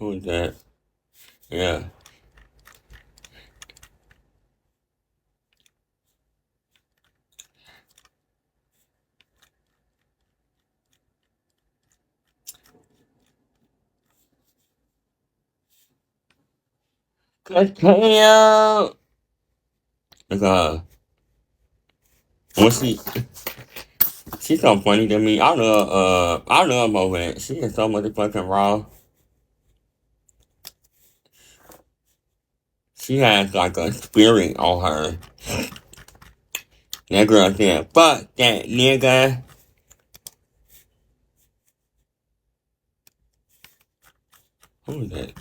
Who is that? Yeah. Damn. Like, when she's so funny to me. I love Movet. She is so motherfucking raw. She has like a spirit on her. That girl said, fuck that nigga. Who is that?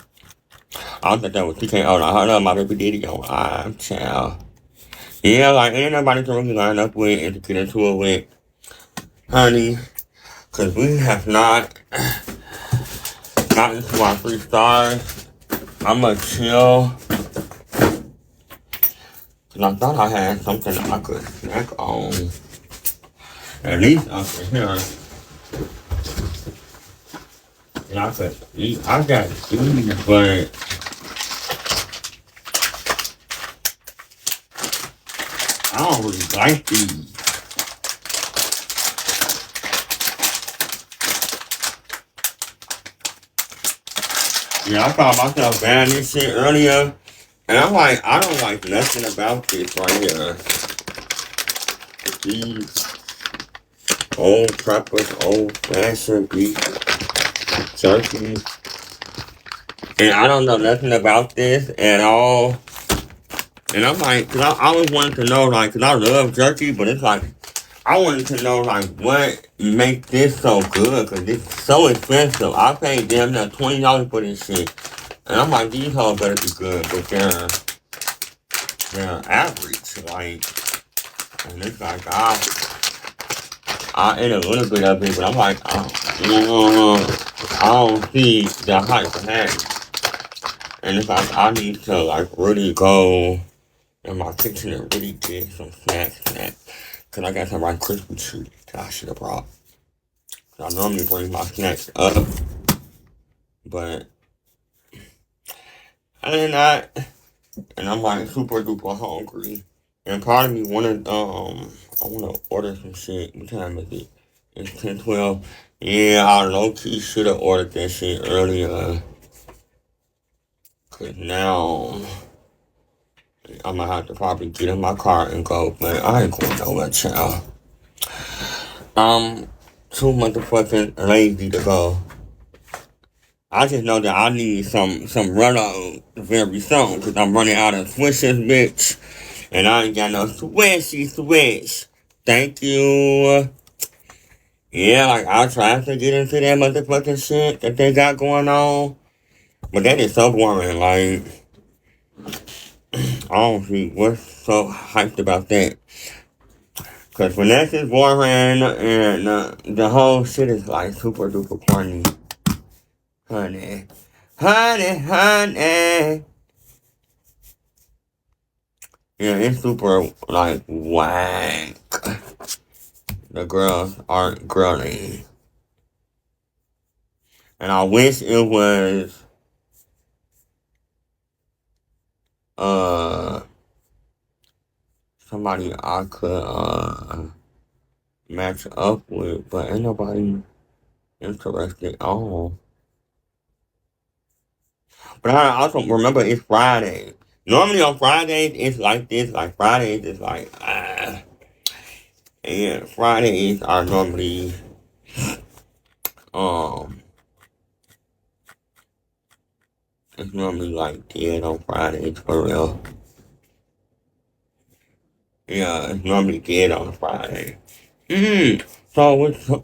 I thought that was TKO. I heard my baby daddy on live, child. Yeah, like, ain't nobody to really line up with and to get into it with, honey. Because we have not gotten to our 3 stars. I'ma chill. Because I thought I had something I could snack on. At least up in here. And I could eat. I got to eat, but I don't really like these. Yeah, I found myself buying this shit earlier. And I'm like, I don't like nothing about this right here. These old preppers, old fashioned beef jerky. And I don't know nothing about this at all. And I'm like, cause I always wanted to know, like, cause I love jerky, but it's like, I wanted to know, like, what make this so good, cause it's so expensive. I paid damn near $20 for this shit. And I'm like, these hoes better be good, but they're average, like, and it's like, I ate a little bit of it, but I'm like, I don't see the hype for that. And it's like, I need to, like, really go in my kitchen and really get some snacks. Cause I got some Rice Krispie treats that I should have brought. I normally bring my snacks up, but I did not. And I'm like super duper hungry. And part of me wanted, I wanna order some shit. What time is it? It's 10:12. Yeah, I low key should have ordered that shit earlier. Cause now I'm gonna have to probably get in my car and go, but I ain't going nowhere, child. I'm too motherfucking lazy to go. I just know that I need some run on very soon, cause I'm running out of swishes, bitch. And I ain't got no swish. Thank you. Yeah, like I tried to get into that motherfucking shit that they got going on. But that is so boring, like I don't see what's so hyped about that. Cause finesse is boring and the whole shit is like super duper corny. Honey. Yeah, it's super like whack. The girls aren't girly. And I wish it was somebody I could match up with, but ain't nobody interested at all. But I also remember it's Friday. Normally on Fridays it's like this, like Fridays is like and Fridays are normally um it's normally like dead on Fridays for real. Yeah, it's normally dead on Friday. So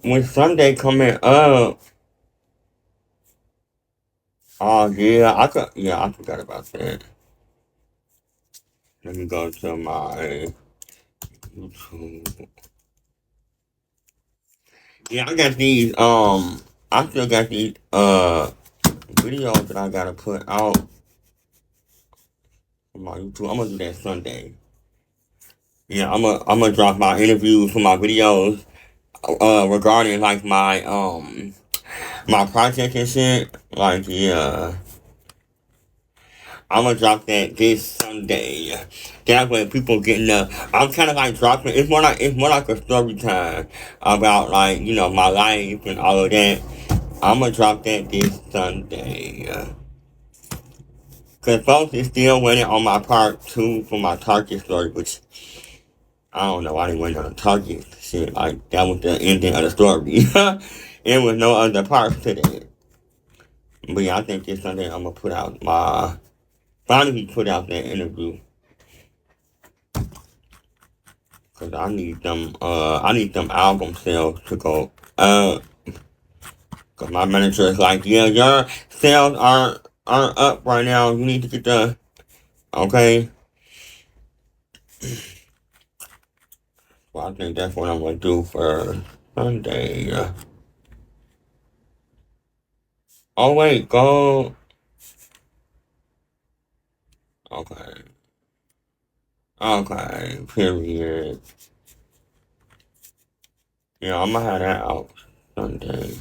with Sunday coming up, oh yeah, I forgot about that. Let me go to my YouTube. Yeah, I still got these videos that I gotta put out on my YouTube. I'm gonna do that Sunday. Yeah, I'm gonna drop my interviews for my videos regarding like my project and shit. Like yeah. I'm gonna drop that this Sunday. That way people getting the, I'm kinda like dropping, it's more like a story time about like, you know, my life and all of that. I'm gonna drop that this Sunday. Cause folks is still waiting on my part 2 for my Target story, which I don't know why they waiting on the Target shit. Like that was the ending of the story. There was no other parts to that. But yeah, I think this Sunday I'm gonna put out finally put out that interview. Cause I need them album sales to go up. Cause my manager is like, yeah, your sales aren't up right now. You need to get okay. Well, I think that's what I'm gonna do for Sunday. Oh wait, go. Okay. Okay. Period. Yeah, I'm gonna have that out Sunday.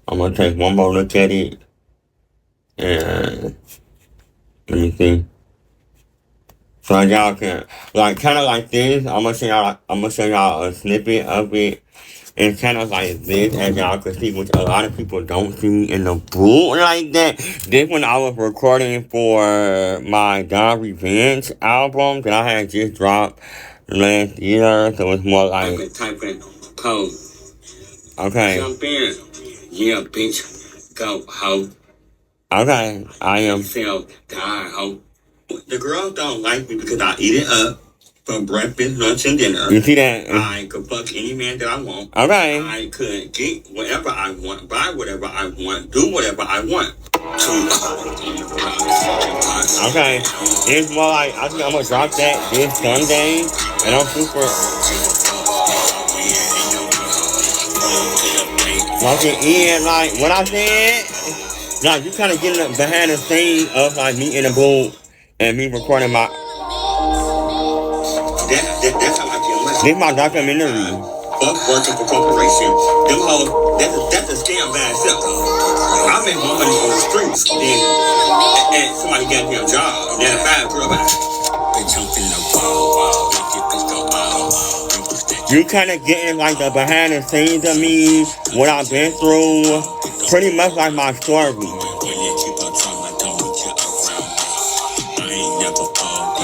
I'm gonna take one more look at it and let me see. So y'all can like kind of like this. I'm gonna show y'all a snippet of it. It's kind of like this, as y'all can see, which a lot of people don't see in the boot like that. This one I was recording for my God Revenge album that I had just dropped last year, so it's more like type in pose. Okay. Jump in. Yeah, bitch. Go, ho. Okay, I am. Feel die, ho. The girls don't like me because I eat it up for breakfast, lunch, and dinner. You see that? I could fuck any man that I want. Okay. I could get whatever I want, buy whatever I want, do whatever I want. Okay. It's more like, I think I'm gonna drop that this Sunday, and I'm super walking in, like, what I said, like, you kind of getting behind the scenes of, like, me in the booth and me recording my... That's how I feel. This is my documentary. Fuck working for corporation. Them hoes, that's a scam by itself. I make more money on the streets than and somebody got me a job. Then a fast girl back. You kind of getting like the behind the scenes of me, what I've been through, pretty much like my story.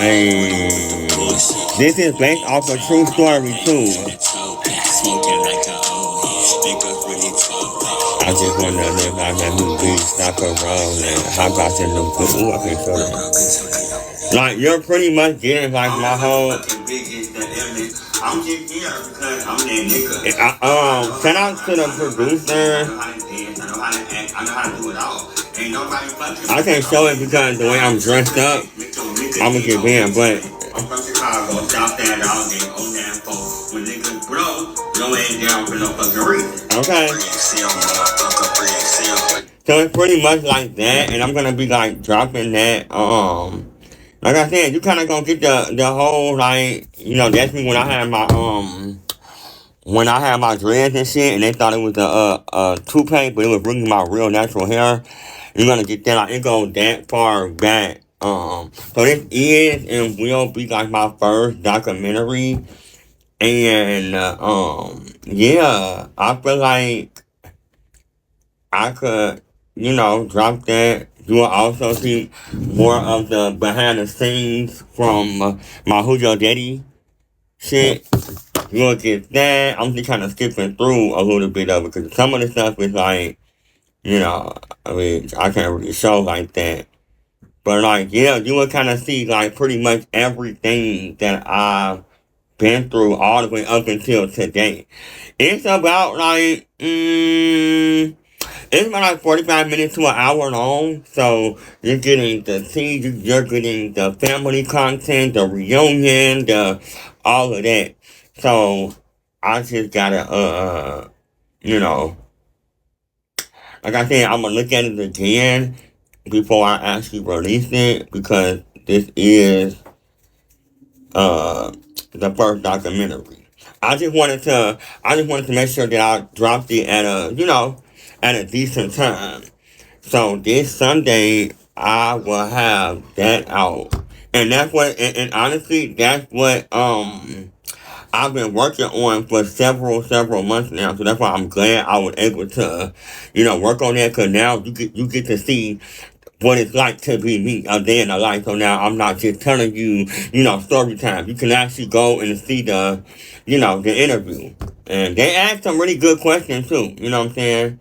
Hey, this is based off a true story too. I just want to live like that new beat, stop a roll, and hop out in the good. Ooh, I can't show that. Like, you're pretty much getting like my whole. I'm just here because I'm that nigga. Shout out to the producer. I can't show it because the way I'm dressed up, I'm gonna get banned, but I'm from Chicago, South End, all day, on that phone. When niggas bro, no ain't down for no fucking reason. Okay. So it's pretty much like that, and I'm gonna be like dropping that. Like I said, you kind of gonna get the whole like, you know, that's me when I had my dreads and shit, and they thought it was a toupee, but it was really my real natural hair. You're gonna get that, like, it goes that far back. So this is and will be like my first documentary, and yeah, I feel like I could, you know, drop that. You will also see more of the behind the scenes from my Who Your Daddy shit. You will get that. I'm just kind of skipping through a little bit of it because some of the stuff is like, you know, I mean, I can't really show like that. But like, yeah, you will kind of see like pretty much everything that I've been through all the way up until today. It's about like, it's about like 45 minutes to an hour long. So you're getting the tea, you're getting the family content, the reunion, all of that. So I just gotta, you know, like I said, I'm gonna look at it again before I actually release it because this is the first documentary. I just wanted to make sure that I dropped it at a decent time. So this Sunday, I will have that out. And that's what, and honestly, that's what, I've been working on for several months now. So that's why I'm glad I was able to, work on that. Cause now you get to see what it's like to be me a day in the life. So now I'm not just telling you, story time. You can actually go and see the interview. And they asked some really good questions too. You know what I'm saying?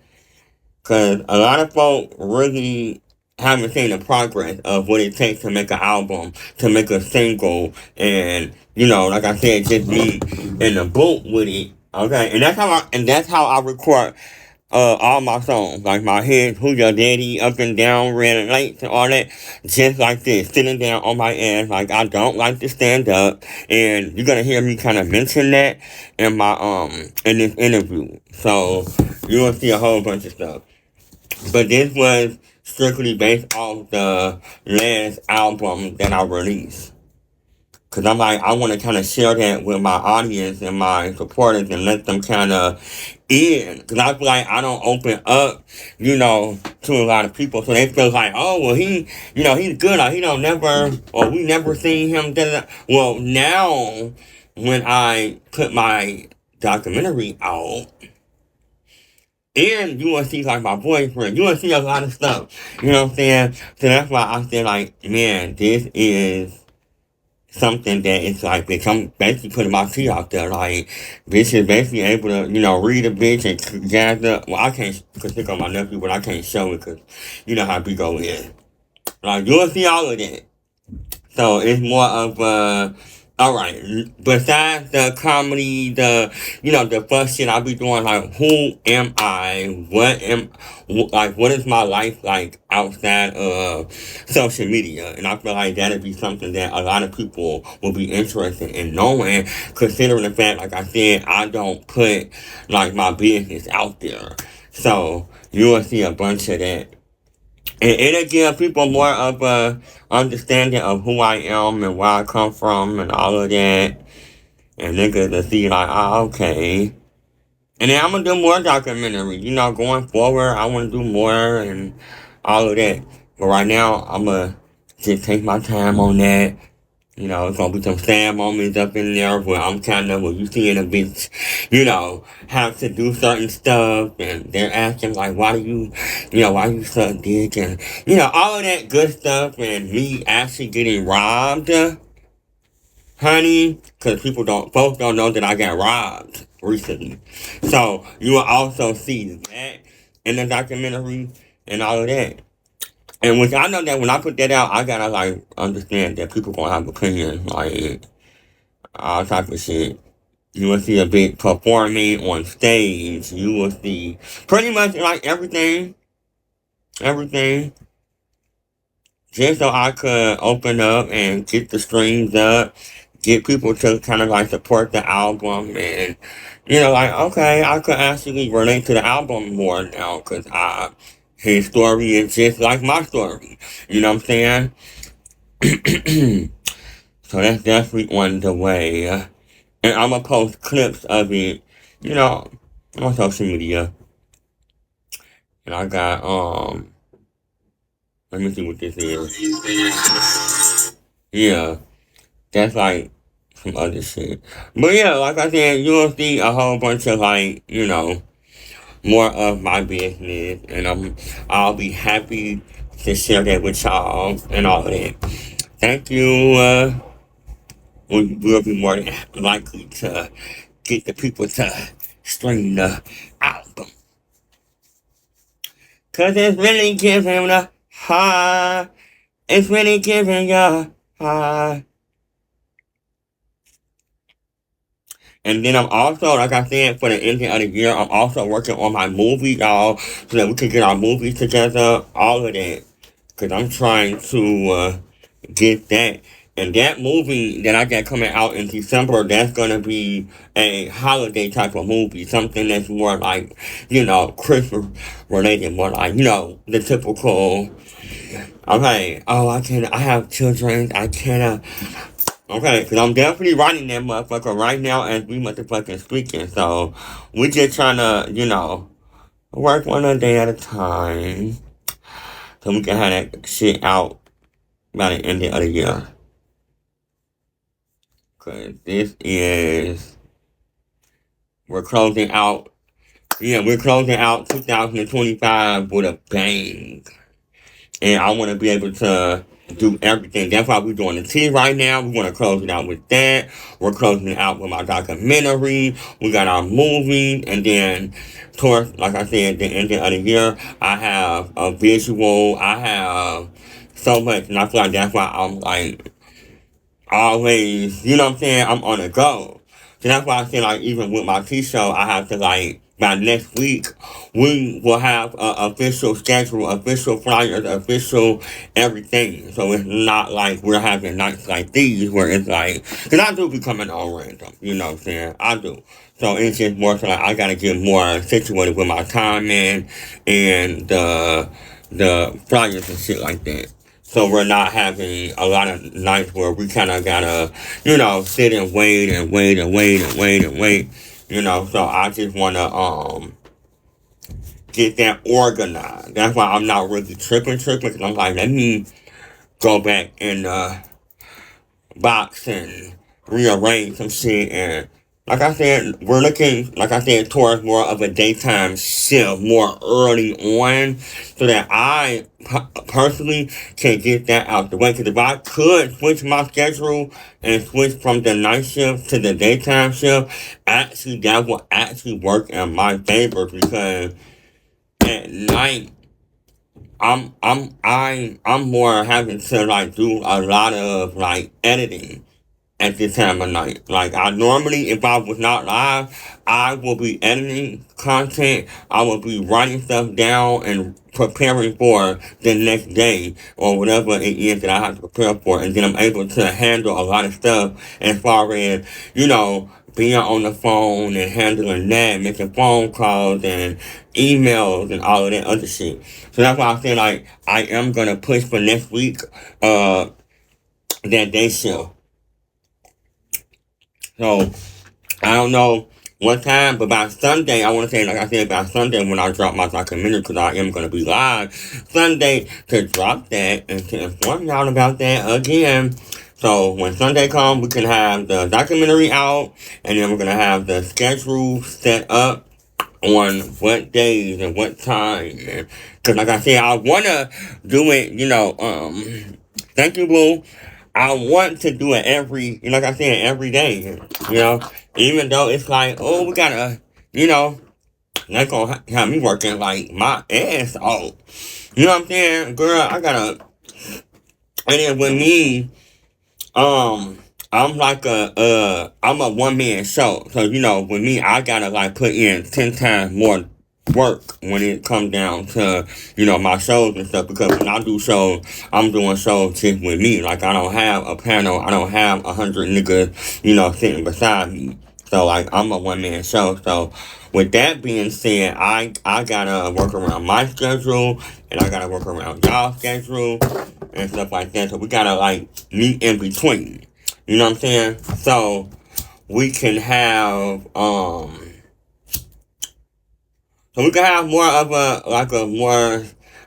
Because a lot of folk really haven't seen the progress of what it takes to make an album, to make a single, and like I said, just be in the boot with it. Okay, and that's how I record all my songs, like my hits, Who Your Daddy, Up and Down, Red and Lights, and all that, just like this, sitting down on my ass, like I don't like to stand up, and you're gonna hear me kind of mention that in my in this interview. So you will see a whole bunch of stuff. But this was strictly based off the last album that I released. Cause I'm like, I want to kind of share that with my audience and my supporters and let them kind of in. Cause I feel like I don't open up, to a lot of people. So they feel like, oh, well, he's good. Or he don't never, or we never seen him. Da-da-da. Well, now when I put my documentary out, and you will see like my boyfriend. You will see a lot of stuff. You know what I'm saying? So that's why I feel like, man, this is something that it's like, bitch, I'm basically putting my feet out there. Like, bitch is basically able to, read a bitch and gather. Well, I can't critique on my nephew, but I can't show it because you know how Bigo is. Like, you'll see all of that. So it's more of alright, besides the comedy, the first shit I be doing, like, who am I? What is my life like outside of social media? And I feel like that'd be something that a lot of people will be interested in knowing, considering the fact, like I said, I don't put, like, my business out there. So, you will see a bunch of that. And it'll give people more of a understanding of who I am and where I come from and all of that. And niggas will see like, oh, okay. And then I'm gonna do more documentaries. Going forward, I wanna do more and all of that. But right now, I'm gonna just take my time on that. It's gonna be some sad moments up in there where I'm kind of, where you seeing a bitch, have to do certain stuff, and they're asking like, why you suck dick, and, all of that good stuff, and me actually getting robbed, honey, cause folks don't know that I got robbed recently. So, you will also see that in the documentary, and all of that. And which I know that when I put that out, I gotta like understand that people gonna have opinions, like all type of shit. You will see a big performing on stage. You will see pretty much like everything, just so I could open up and get the streams up, get people to kind of like support the album, and like, okay, I could actually relate to the album more now because his story is just like my story. You know what I'm saying? So that's definitely on the way. And I'm gonna post clips of it, on social media. And I got, let me see what this is. Yeah, that's like some other shit. But yeah, like I said, you'll see a whole bunch of like, more of my business, and I'll be happy to share that with y'all and all of that. Thank you. We'll be more than likely to get the people to stream the album, cause it's really giving the high. It's really giving you high. And then I'm also, like I said, for the ending of the year, I'm also working on my movie, y'all, so that we can get our movies together, all of that. Because I'm trying to get that. And that movie that I got coming out in December, that's going to be a holiday type of movie. Something that's more like, Christmas related, more like, the typical, okay, oh, I have children, I cannot. Okay, because I'm definitely writing that motherfucker right now as we motherfucking speaking. So, we just trying to, work one a day at a time. so we can have that shit out by the end of the year. Cause we're closing out 2025 with a bang. And I want to be able to do everything. That's why we're doing the tea right now. We want to close it out with that. We're closing it out with my documentary. We got our movie. And then, towards, like I said, the end of the year, I have a visual. I have so much. And I feel like that's why I'm like, always, you know what I'm saying? I'm on the go. So that's why I say, like, even with my T-show, I have to, like, by next week, we will have an official schedule, official flyers, official everything. So it's not like we're having nights like these where it's like, because I do be coming on random, you know what I'm saying? I do. So it's just more so like I got to get more situated with my timing and the flyers and shit like that. So we're not having a lot of nights where we kind of gotta, sit and wait and wait and wait and wait and wait. So I just want to get that organized. That's why I'm not really tripping, because I'm like, let me go back in the box and rearrange some shit. And like I said, we're looking, like I said, towards more of a daytime shift, more early on, so that I personally can get that out the way. Because if I could switch my schedule and switch from the night shift to the daytime shift, actually, that will actually work in my favor, because at night, I'm more having to like do a lot of like editing at this time of night. Like, I normally, if I was not live, I will be editing content. I will be writing stuff down and preparing for the next day or whatever it is that I have to prepare for. And then I'm able to handle a lot of stuff as far as, being on the phone and handling that, making phone calls and emails and all of that other shit. So that's why I feel like I am going to push for next week, that day shift. So, I don't know what time, but by Sunday, I want to say, like I said, by Sunday when I drop my documentary, because I am going to be live Sunday to drop that and to inform y'all about that again. So, when Sunday comes, we can have the documentary out, and then we're going to have the schedule set up on what days and what time. Because, like I said, I want to do it, thank you, Boo. I want to do it like I said, every day, even though it's like, oh, we gotta, that's gonna have me working like my ass off. You know what I'm saying? Girl, I gotta, and then with me, I'm like I'm a one-man show. So, with me, I gotta like put in 10 times more work when it comes down to, my shows and stuff, because when I do shows, I'm doing shows just with me. Like, I don't have a panel, I don't have 100 niggas, sitting beside me. So, like, I'm a one-man show. So, with that being said, I gotta work around my schedule, and I gotta work around y'all's schedule, and stuff like that. So, we gotta, like, meet in between. You know what I'm saying? So, we can have, so we can have more of a more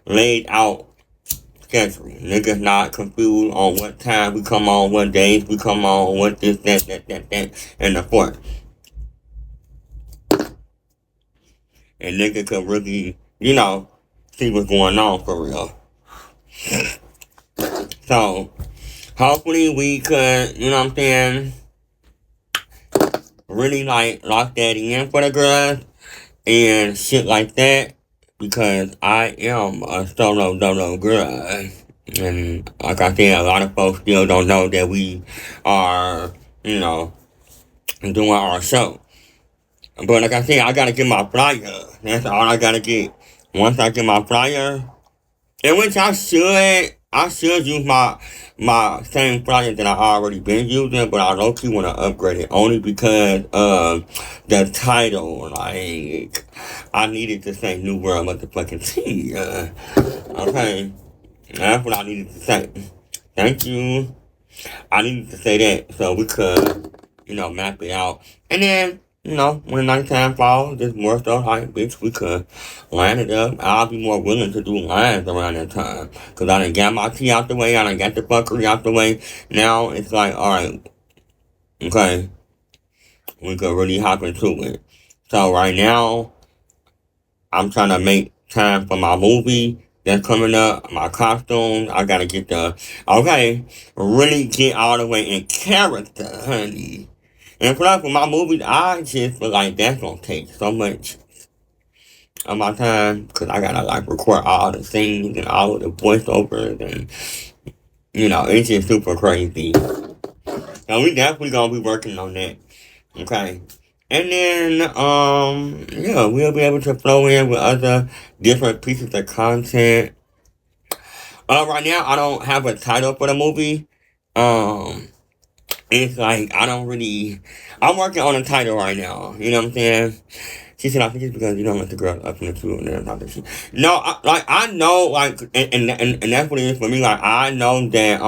laid out schedule. Niggas not confused on what time we come on, what days we come on, what this, that, and the fourth. And niggas could really, see what's going on for real. So, hopefully we could, really like lock that in for the girls and shit like that, because I am a solo girl. And like I said, a lot of folks still don't know that we are, doing our show. But like I said, I gotta get my flyer. That's all I gotta get. Once I get my flyer, in which I should use my same flyer that I already been using, but I low-key want to upgrade it only because of the title. Like, I needed to say New World motherfucking T. Okay, that's what I needed to say. Thank you. I needed to say that so we could, map it out. And then when the nighttime falls, just more stuff like, bitch, we could line it up. I'll be more willing to do lines around that time. Because I done got my tea out the way, I done got the fuckery out the way. Now it's like, alright, okay, we could really hop into it. So right now, I'm trying to make time for my movie that's coming up, my costumes. I gotta get really get all the way in character, honey. And plus, for my movies, I just feel like that's gonna take so much of my time because I gotta like record all the scenes and all of the voiceovers and it's just super crazy. So we definitely gonna be working on that. Okay. And then we'll be able to flow in with other different pieces of content. Right now I don't have a title for the movie. It's like I'm working on a title right now. You know what I'm saying? She said, I think it's because you don't let the girl up in the two and then talk to shit. No, I know, like, and that's what it is for me. Like, I know that,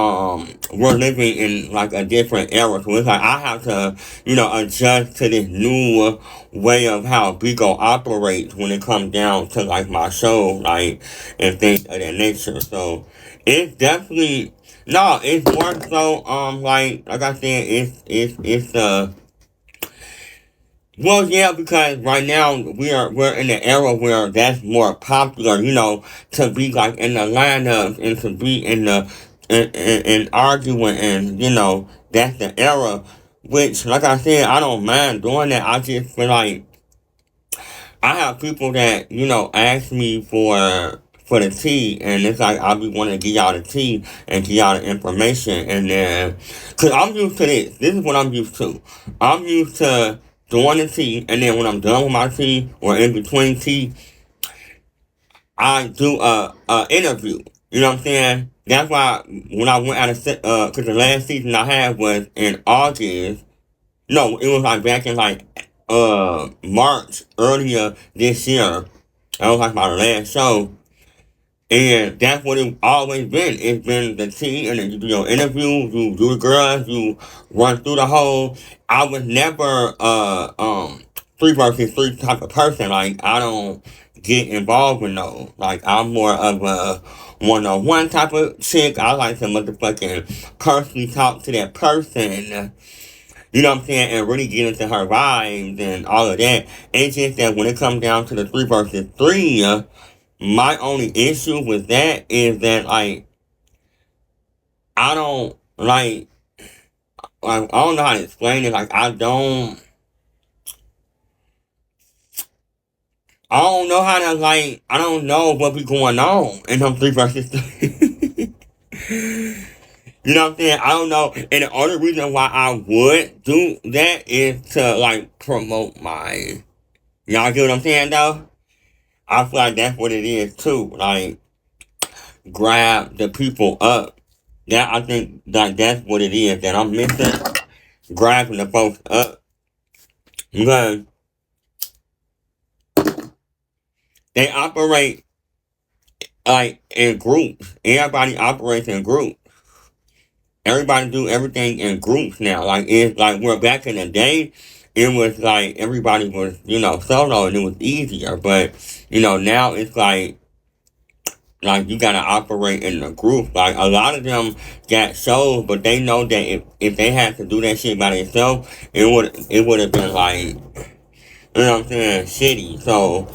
we're living in, like, a different era. So it's like, I have to, adjust to this new way of how Bigo operates when it comes down to, like, my show, like, and things of that nature. So, it's definitely, no, it's more so, like I said, well, yeah, because right now we're in an era where that's more popular, to be like in the lineups and to be in the and arguing and that's the era. Which, like I said, I don't mind doing that. I just feel like I have people that ask me for the tea, and it's like I'll be wanting to give y'all the tea and give y'all the information, and then cause I'm used to this. This is what I'm used to. I'm used to doing the tea, and then when I'm done with my tea or in between tea, I do a interview. You know what I'm saying? That's why when I went out of cause the last season I had was in August. No, it was like back in like March earlier this year. That was like my last show. And that's what it always been. It's been the tea, and then you do your interviews, you do the girls, you run through the whole. I was never 3 versus 3 type of person. Like, I don't get involved with no. Like, I'm more of a one-on-one type of chick. I like to motherfucking personally talk to that person. You know what I'm saying? And really get into her vibes and all of that. It's just that when it comes down to the 3 versus 3, my only issue with that is that, like, I don't, I don't know how to explain it. Like, I don't know how to, like, I don't know what be going on in them 3 versus 3. You know what I'm saying? I don't know. And the only reason why I would do that is to, like, promote my, y'all get what I'm saying, though? I feel like that's what it is, too. Like, grab the people up. That I think that's what it is that I'm missing. Grabbing the folks up. Because they operate like in groups. Everybody operates in groups. Everybody do everything in groups now. Like, it's like we're back in the day. It was like everybody was, solo and it was easier. But, now it's like you gotta operate in a group. Like, a lot of them got shows, but they know that if they had to do that shit by themselves, it would have been like, you know what I'm saying, shitty. So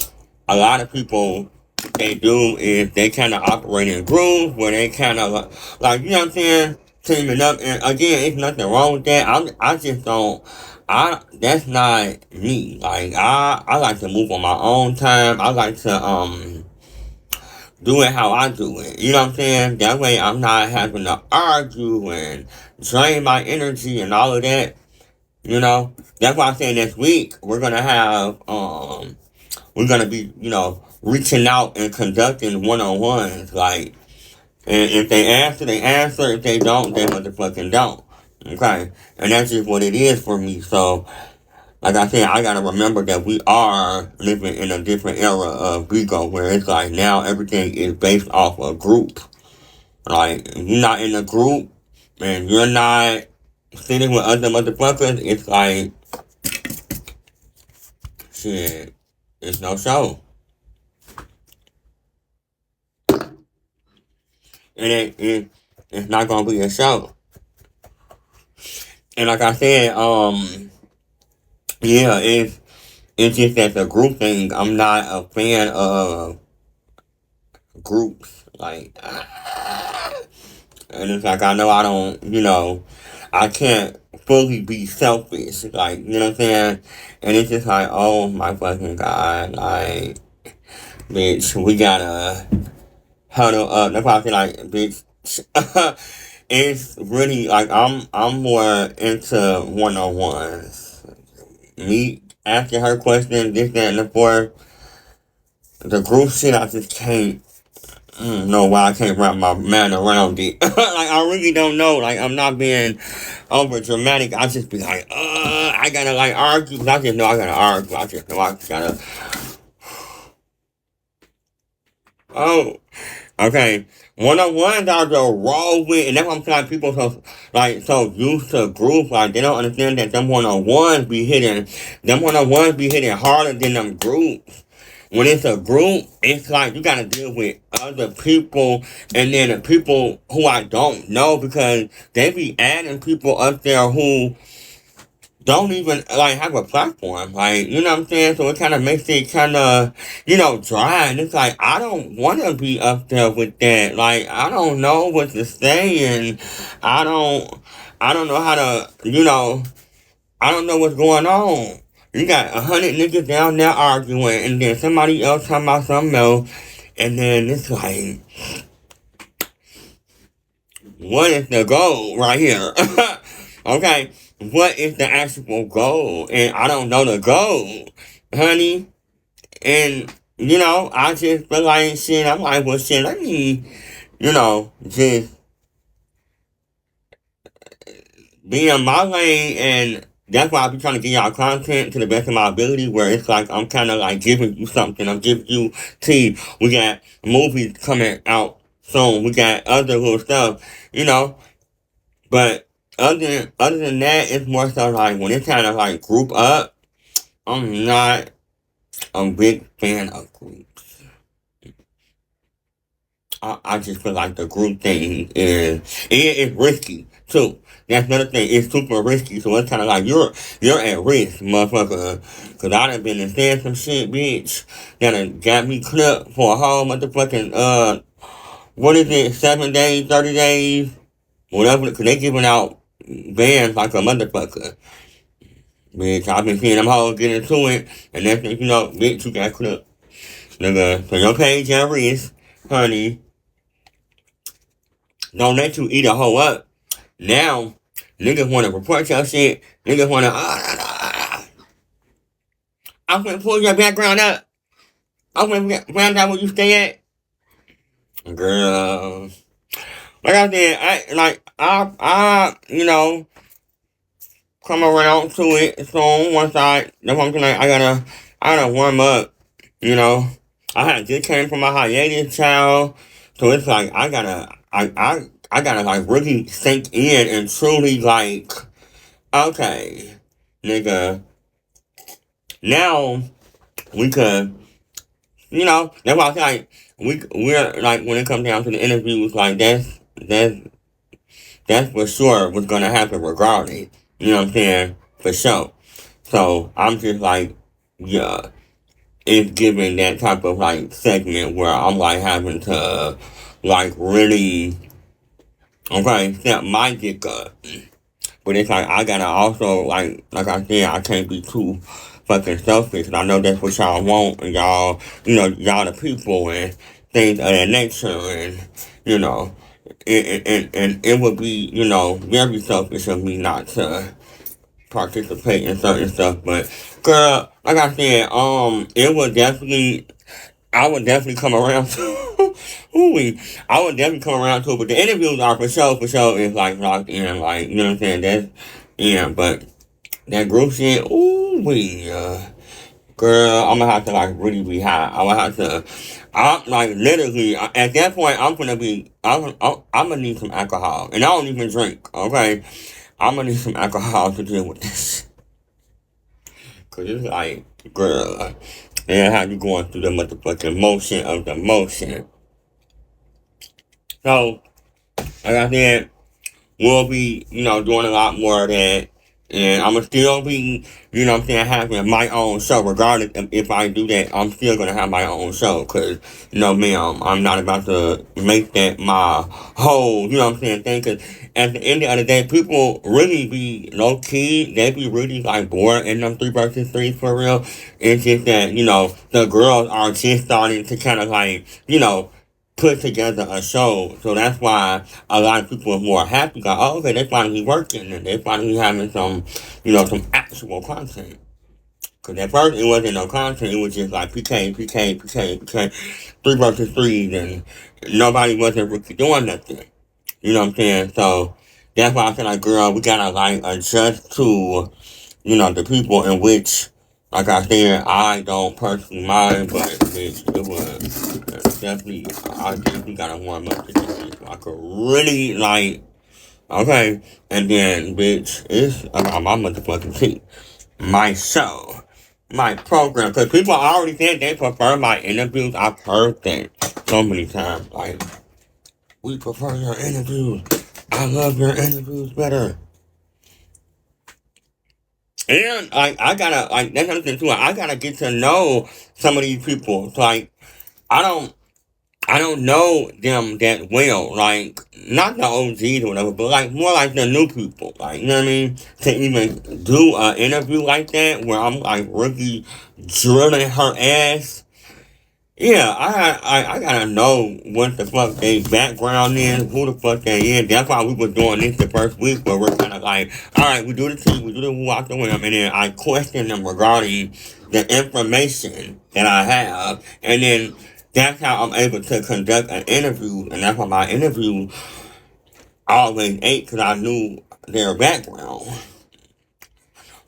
a lot of people, they do is they kind of operate in groups where they kind of like, you know what I'm saying, teaming up. And again, it's nothing wrong with that. I just don't. That's not me. Like, I like to move on my own time. I like to do it how I do it. You know what I'm saying? That way I'm not having to argue and drain my energy and all of that. That's why I'm saying this week we're gonna have we're gonna be, reaching out and conducting one-on-ones, like, and if they answer, they answer. If they don't, they motherfucking don't. Okay? And that's just what it is for me. So, like I said, I gotta remember that we are living in a different era of Bigo, where it's like now everything is based off a group. Like, if you're not in a group, and you're not sitting with other motherfuckers, it's like, shit, it's no show. It's not gonna be a show. And like I said, yeah, it's just that the group thing. I'm not a fan of groups. Like, and it's like I know I don't, I can't fully be selfish. Like, you know what I'm saying? And it's just like, oh my fucking god, like, bitch, we gotta huddle up. That's why I feel like, bitch. It's really like I'm more into one-on-ones. Me asking her questions, this, that, and the fourth. The group shit, I just can't know why I can't wrap my mind around it. Like, I really don't know. Like, I'm not being over dramatic. I just be like, I gotta, like, argue. I just know I gotta argue. I just know I gotta. Oh, okay. One-on-ones are the roll with, and that's what I'm saying. People so used to groups, like, they don't understand that them one-on-ones be hitting harder than them groups. When it's a group, it's like you gotta deal with other people and then the people who I don't know, because they be adding people up there who don't even like have a platform. Like, you know what I'm saying? So it kind of makes it kind of, dry. And it's like, I don't want to be up there with that. Like, I don't know what to say, and I don't know how to, I don't know what's going on. You got 100 niggas down there arguing, and then somebody else talking about something else, and then it's like, what is the goal right here? Okay, what is the actual goal? And I don't know the goal, honey. And, I just feel like shit, I'm like, well, shit, let me, just be in my lane, and that's why I be trying to get y'all content to the best of my ability, where it's like I'm kind of like giving you something. I'm giving you tea. We got movies coming out soon. We got other little stuff, But other than that, it's more so like when it's kind of like group up, I'm not a big fan of groups. I just feel like the group thing is risky too. That's another thing. It's super risky, so it's kind of like you're at risk, motherfucker. Cause I done been and said some shit, bitch, that done got me clipped for a whole motherfucking what is it? 7 days, 30 days, whatever. Cause they giving out bans like a motherfucker. Bitch, I've been seeing them hoes get into it, and next thing you know, bitch, you got clipped. Nigga, so your page at risk, honey. Don't let you eat a hoe up. Now, niggas want to report your shit. Niggas want to, I'm gonna pull your background up. I'm gonna find out where you stay at. Girl. Like I said, come around to it soon once that's what I'm saying, I gotta warm up, I just came from a hiatus, child, so it's like, I gotta like really sink in and truly like, okay, nigga, now we could, that's why I say like, we're like, when it comes down to the interviews, like that's for sure what's gonna happen regardless. You know what I'm saying? For sure. So I'm just like, yeah, it's giving that type of like segment where I'm like having to like really, okay, step my dick up. But it's like I gotta also like I said, I can't be too fucking selfish. And I know that's what y'all want, and y'all, y'all the people and things of that nature, and and it would be, very selfish of me not to participate in certain stuff. But girl, like I said, it would definitely, I would definitely come around to I would definitely come around to it. But the interviews are for sure, is like locked in, like, you know what I'm saying? That's, yeah, but that group shit, girl, I'm gonna have to like really be high. I'm gonna have to, I'm like literally, at that point, I'm gonna need some alcohol. And I don't even drink, okay? I'm gonna need some alcohol to deal with this. Cause it's like, girl. And how you going through the motherfucking motion of the motion. So, like I said, we'll be, doing a lot more of that. And I'm going to still be, having my own show. Regardless of if I do that, I'm still going to have my own show. Because, ma'am, I'm not about to make that my whole, thing. Because at the end of the day, people really be low-key. They be really, bored in them 3 versus 3 for real. It's just that, the girls are just starting to kind of put together a show. So that's why a lot of people are more happy. Like, oh, okay, they finally working and they finally having some, some actual content. Because at first it wasn't no content. It was just like PK, PK, PK, PK, 3 versus 3, and nobody wasn't really doing nothing. You know what I'm saying? So that's why I feel like, girl, we gotta adjust to, the people in which, like I said, I don't personally mind, but bitch, it was definitely, I definitely gotta warm up to this. So I could really, okay, and then, bitch, it's about my motherfucking teeth. My show, my program, because people already said they prefer my interviews. I've heard that so many times. Like, we prefer your interviews. I love your interviews better. And I gotta that's another thing too. I gotta get to know some of these people. So, I don't know them that well. Not the OGs or whatever, but more like the new people. You know what I mean? To even do an interview like that where I'm really drilling her ass. Yeah, I gotta know what the fuck their background is, who the fuck they is. That's why we was doing this the first week, where we're kind of alright, we do the tea, we do the walk the whim, and then I question them regarding the information that I have, and then that's how I'm able to conduct an interview, and that's why my interview always ate, because I knew their background.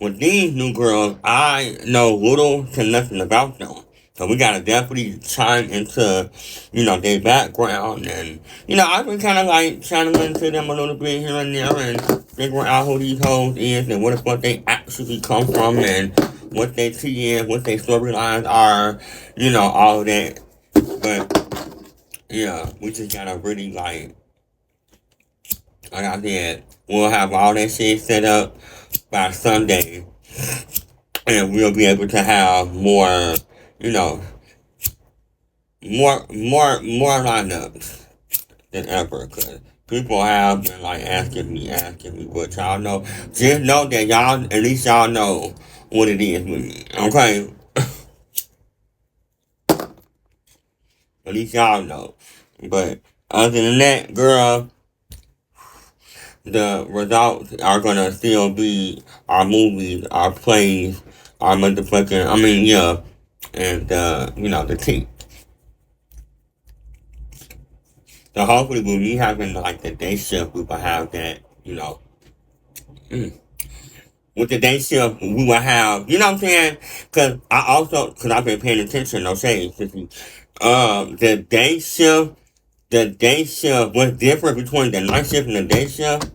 With these new girls, I know little to nothing about them. So we gotta definitely chime into, their background. And, I've been kind of channeling into them a little bit here and there and figuring out who these hoes is and what the fuck they actually come from and what they tea is, what their storylines are, all of that. But, yeah, we just gotta really, like I said, we'll have all that shit set up by Sunday, and we'll be able to have more, you know, more lineups than ever. Cause people have been asking me, but y'all know, just know that y'all, at least y'all know what it is with me, okay? At least y'all know. But other than that, girl, the results are gonna still be our movies, our plays, our motherfucking, yeah, and, the tea. So hopefully with me having, the day shift, we will have that, with the day shift, we will have, you know what I'm saying? Cause I've been paying attention, no shade, the day shift, what's different between the night shift and the day shift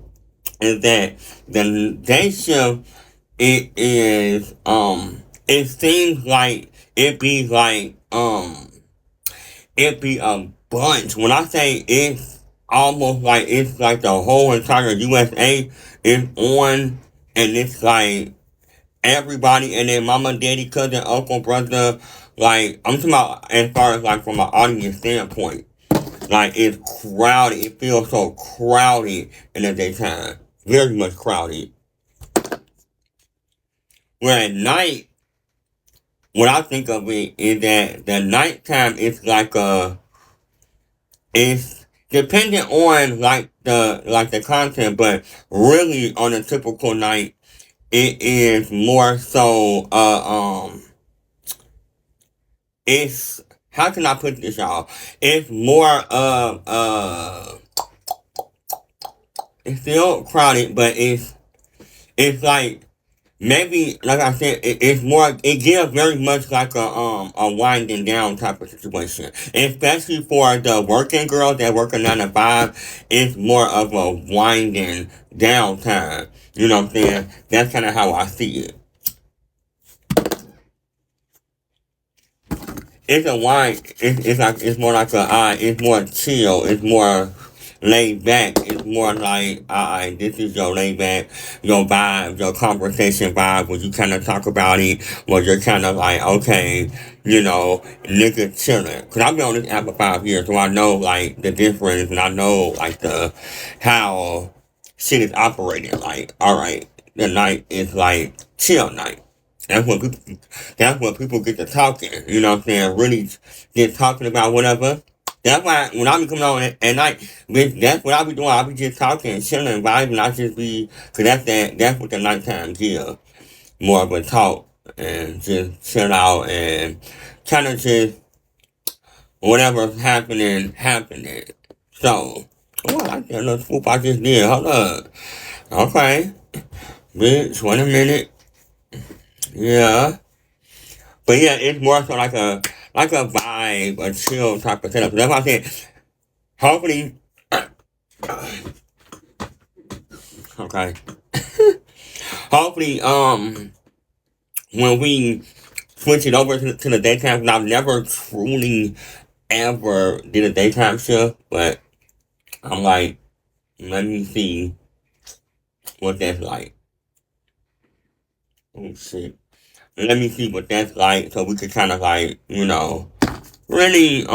is that the day shift, it seems like it be a bunch. When I say it's almost like it's like the whole entire USA is on, and it's everybody and their mama, daddy, cousin, uncle, brother. I'm talking about as far as from an audience standpoint. It's crowded. It feels so crowded in the daytime. Very much crowded. Where at night, what I think of it is that the nighttime is it's dependent on the content, but really on a typical night, it is more so it's, how can I put this, y'all? It's more it's still crowded, but it's maybe, like I said, it's more, it gives very much a winding down type of situation. Especially for the working girls that work a 9 to 5, it's more of a winding down time. You know what I'm saying? That's kind of how I see it. it's a wine. It's more like it's more chill. It's more laid back. It's more like, this is your laid back, your vibe, your conversation vibe, where you kind of talk about it, where you're kind of like, okay, nigga chilling. Cause I've been on this app for 5 years, so I know like the difference, and I know like how shit is operating. Like, all right, the night is like chill night. That's when people get to talking, you know what I'm saying? Really get talking about whatever. That's why when I be coming on at night, bitch, that's what I be doing. I be just talking, chilling, vibing. I just be, cause that's what the nighttime give. More of a talk and just chill out and kind of just whatever's happening. So, oh, I like that little swoop I just did. Hold up. Okay. Bitch, wait a minute. Yeah. But yeah, it's more so like a vibe, a chill type of setup. So that's why I said, hopefully, okay. Hopefully, when we switch it over to the daytime, 'cause I've never truly ever did a daytime shift, but I'm like, let me see what that's like. Oh shit. Let me see what that's like, so we could kind of like, really, like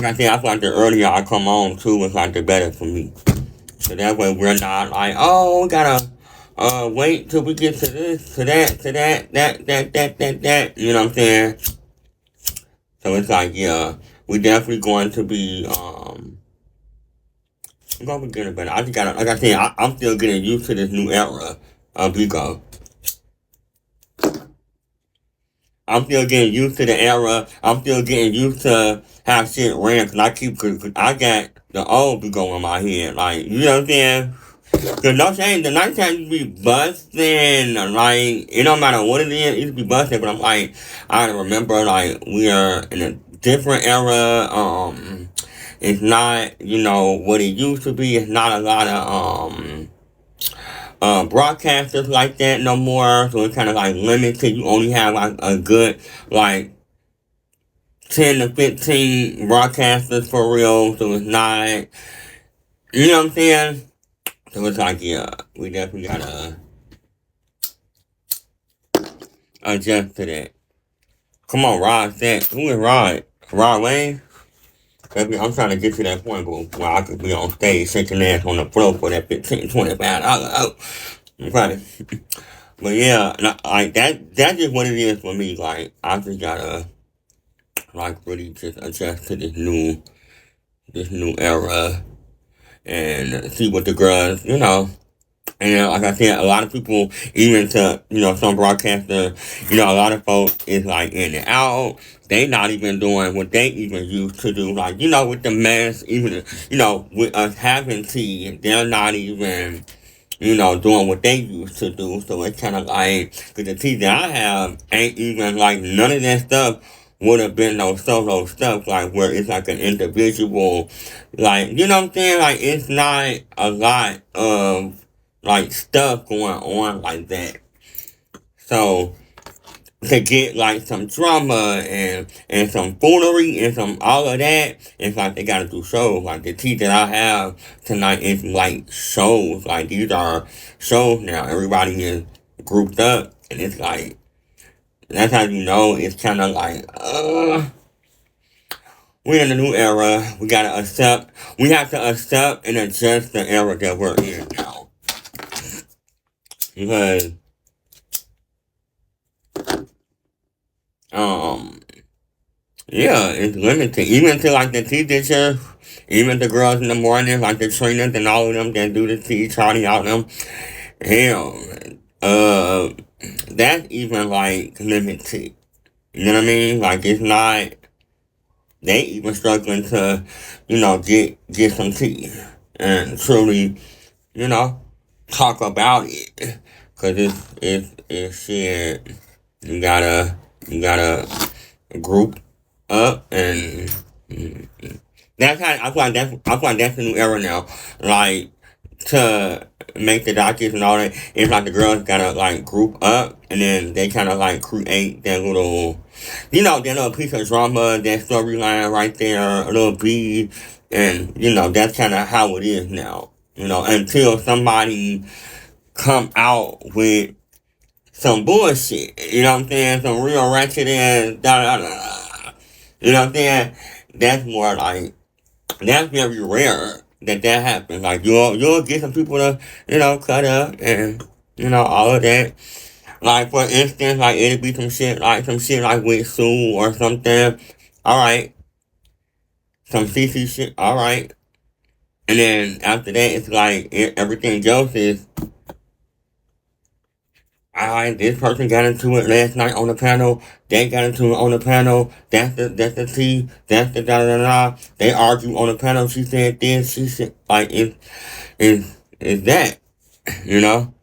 I said, I feel like the earlier I come on too, it's like the better for me. So that way we're not like, oh, we gotta wait till we get to this, to that. You know what I'm saying? So it's like, yeah, we definitely going to be I'm gonna be getting better. I just gotta, like I said, I'm still getting used to this new era of Bigo. I'm still getting used to the era. I'm still getting used to how shit ran, cause I got the old Bigo in my head. Like, you know what I'm saying? Cause no shame, the nighttime used to be busting. Like, it don't matter what it is, it used to be busting. But I'm like, I remember like we are in a different era. It's not, what it used to be. It's not a lot of broadcasters like that no more. So it's kind of like limited. You only have like a good like 10 to 15 broadcasters for real. So it's not, you know what I'm saying? So it's like, yeah, we definitely gotta adjust to that. Come on, Rod. Who is Rod? Rod Wayne? Baby, I'm trying to get to that point where I could be on stage shaking ass on the floor for that $15, $25. Oh, okay. But yeah, like that's just what it is for me. Like, I just gotta like really just adjust to this new era and see what the girls, And like I said, a lot of people, even to, some broadcasters, a lot of folks is like in and out. They not even doing what they even used to do. Like, with the mess, even, with us having tea, they're not even, doing what they used to do. So it's kind of like, because the tea that I have ain't even like none of that stuff would have been no solo stuff, like where it's like an individual, like, you know what I'm saying? Like, it's not a lot of like stuff going on like that. So to get like some drama and some foolery and some all of that, it's like they gotta do shows. Like the tea that I have tonight is like shows. Like these are shows now. Everybody is grouped up, and it's like that's how you know it's kind of like we're in a new era. We gotta accept. We have to accept and adjust the era that we're in now. Because, yeah, it's limited. Even to like the teachers, even the girls in the morning, like the trainers and all of them that do the tea, Charlie out them. Hell, that's even like limited. You know what I mean? Like it's not. They even struggling to, get some tea and truly, talk about it. Cause it's shit. You gotta group up and that's how I feel like that's the new era now. Like to make the documents and all that, it's like the girls gotta like group up and then they kind of like create that little, that little piece of drama, that storyline right there, a little beat, and that's kind of how it is now. Until somebody come out with some bullshit, you know what I'm saying? Some real ratchet and da da da. You know what I'm saying? That's more like, that's very rare that happens. Like you'll get some people to, cut up and, all of that. Like for instance, like it'll be some shit like with Sue or something. Alright. Some CC shit, alright. And then after that it's like everything else is, alright, this person got into it last night on the panel. They got into it on the panel. That's the T. That's the da da da da. They argue on the panel. She said this. She said like it's that, you know.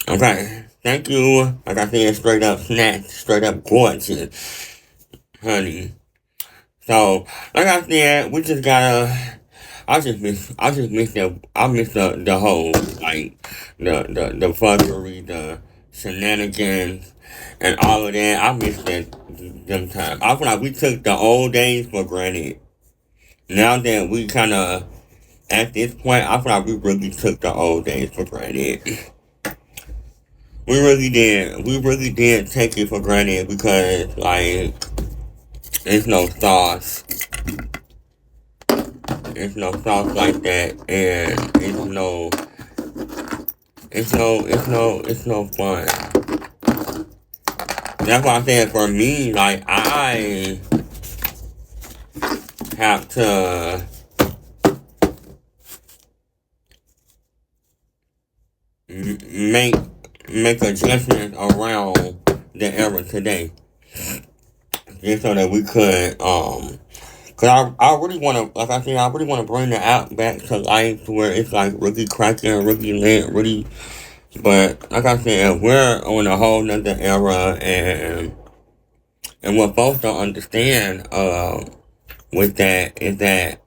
Okay, thank you. Like I said, straight up snatch, straight up gorgeous, honey. So like I said, we just gotta. I just miss the whole, like, the fuckery, the shenanigans, and all of that. I miss them times. I feel like we took the old days for granted. Now that we kind of, at this point, I feel like we really took the old days for granted. We really did. We really did take it for granted because, like, there's no sauce. It's no sauce like that, and it's no fun. That's why I said for me, like, I have to make adjustments around the era today, just so that we could, cause I really wanna, like I said, I really wanna bring the app back to life to where it's like really cracking, really lit, really. But like I said, we're on a whole nother era, and what folks don't understand, with that is that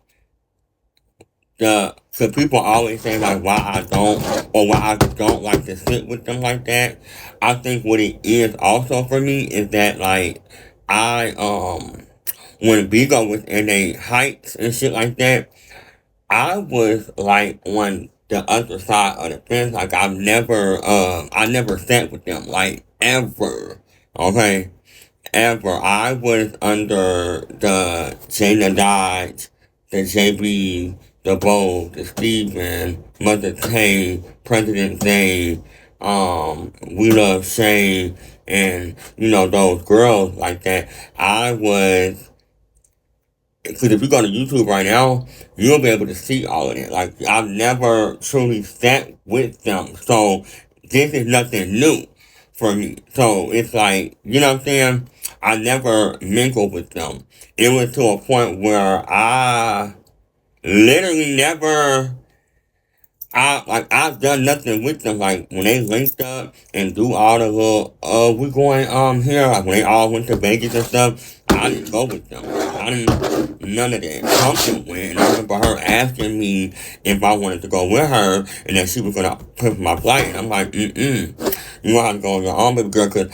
so people always say like why I don't like to sit with them like that. I think what it is also for me is that like I when Bigo was in a heights and shit like that, I was like on the other side of the fence. Like I never sat with them like ever. Okay, ever. I was under the Jana Dodge, the JB, the Bo, the Steven, Mother Tay, President Zane, We Love Shane, and those girls like that. I was. Because if you go to YouTube right now, you'll be able to see all of it. Like, I've never truly sat with them. So, this is nothing new for me. So, it's like, you know what I'm saying? I never mingled with them. It was to a point where I literally never... I've done nothing with them. Like, when they linked up and do all the little, we going, here, like, when they all went to Vegas and stuff, I didn't go with them. I didn't, none of that. Something went, and I remember her asking me if I wanted to go with her, and that she was gonna pay for my flight, and I'm like, you gonna have to go on your own, baby girl, cause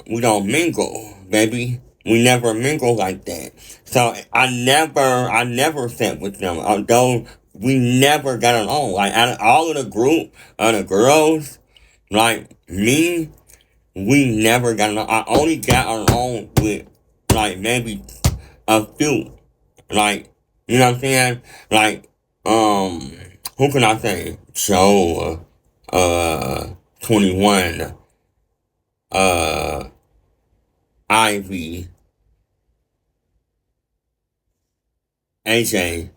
we don't mingle, baby. We never mingle like that. So I never sat with them. Although we never got along. Like out of all of the group of the girls, like me, we never got along. I only got along with like maybe a few. Like, you know what I'm saying? Like, who can I say? Joe, 21, Ivy, AJ,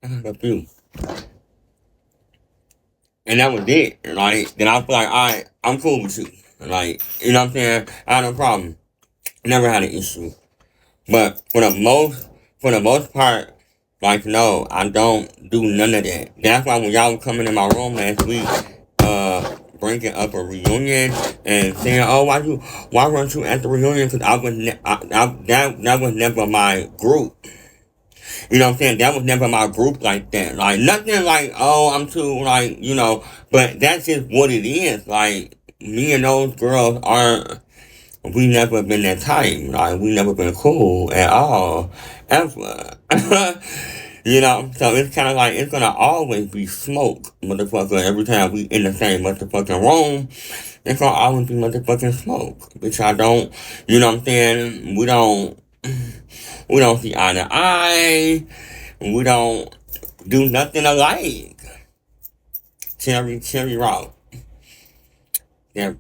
I got a few. And that was it. Like, then I feel like, alright, I'm cool with you. Like, you know what I'm saying? I had no problem. Never had an issue. But for the most part, like, no, I don't do none of that. That's why when y'all was coming in my room last week, bringing up a reunion and saying, "Oh, why weren't you at the reunion?" Because that was never my group. You know what I'm saying? That was never my group like that. Like, nothing like, oh, I'm too, like, but that's just what it is. Like, me and those girls aren't, we never been that type. Like, we never been cool at all. Ever. So it's kind of like, it's gonna always be smoke, motherfucker. Every time we in the same motherfucking room, it's gonna always be motherfucking smoke. Which I don't, you know what I'm saying? We don't see eye to eye. We don't do nothing alike. Cherry rock. Yeah.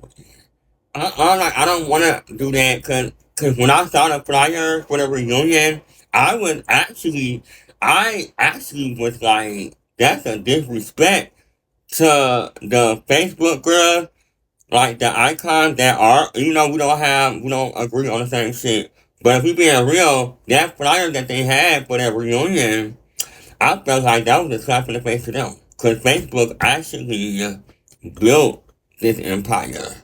I don't want to do that cause when I saw the flyer for the reunion, I actually was like, that's a disrespect to the Facebook girls, like the icons that are, we don't agree on the same shit. But if we being real, that flyer that they had for that reunion, I felt like that was a slap in the face to them. Because Facebook actually built this empire.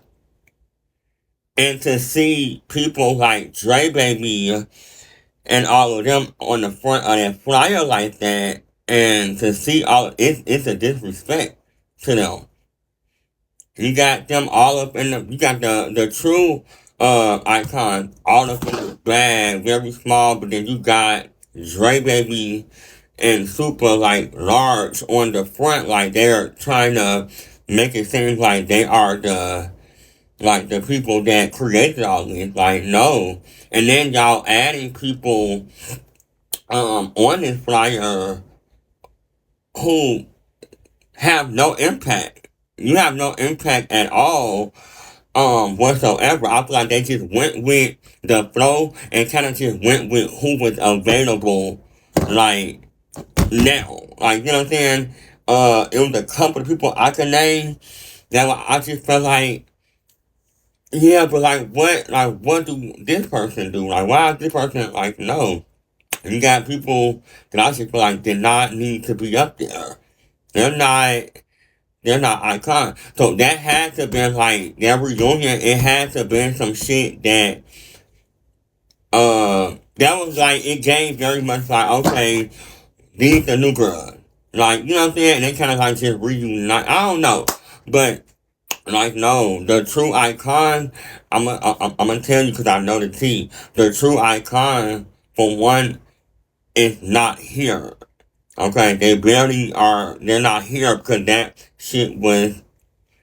And to see people like Dre Baby and all of them on the front of that flyer like that, and to see it's a disrespect to them. You got them all up in you got the true icon all up in the bag, very small, but then you got Dre Baby and super like large on the front, like they're trying to make it seem like they are the people that created all this. Like, no. And then y'all adding people on this flyer who have no impact. You have no impact at all whatsoever. I feel like they just went with the flow and kind of just went with who was available, like, now. Like, you know what I'm saying? It was a couple of people I could name that I just felt like, yeah, but what do this person do? Like, why is this person, like, no? You got people that I just feel like did not need to be up there. They're not, they're not icons. So that had to been like, their reunion, it had to been some shit that was like, it gave very much like, okay, these the new girls. Like, you know what I'm saying? And they kind of like just reunite. I don't know. But, like, no, the true icon, I'm gonna tell you because I know the T. The true icon, for one, is not here. Okay? They're not here because that shit was,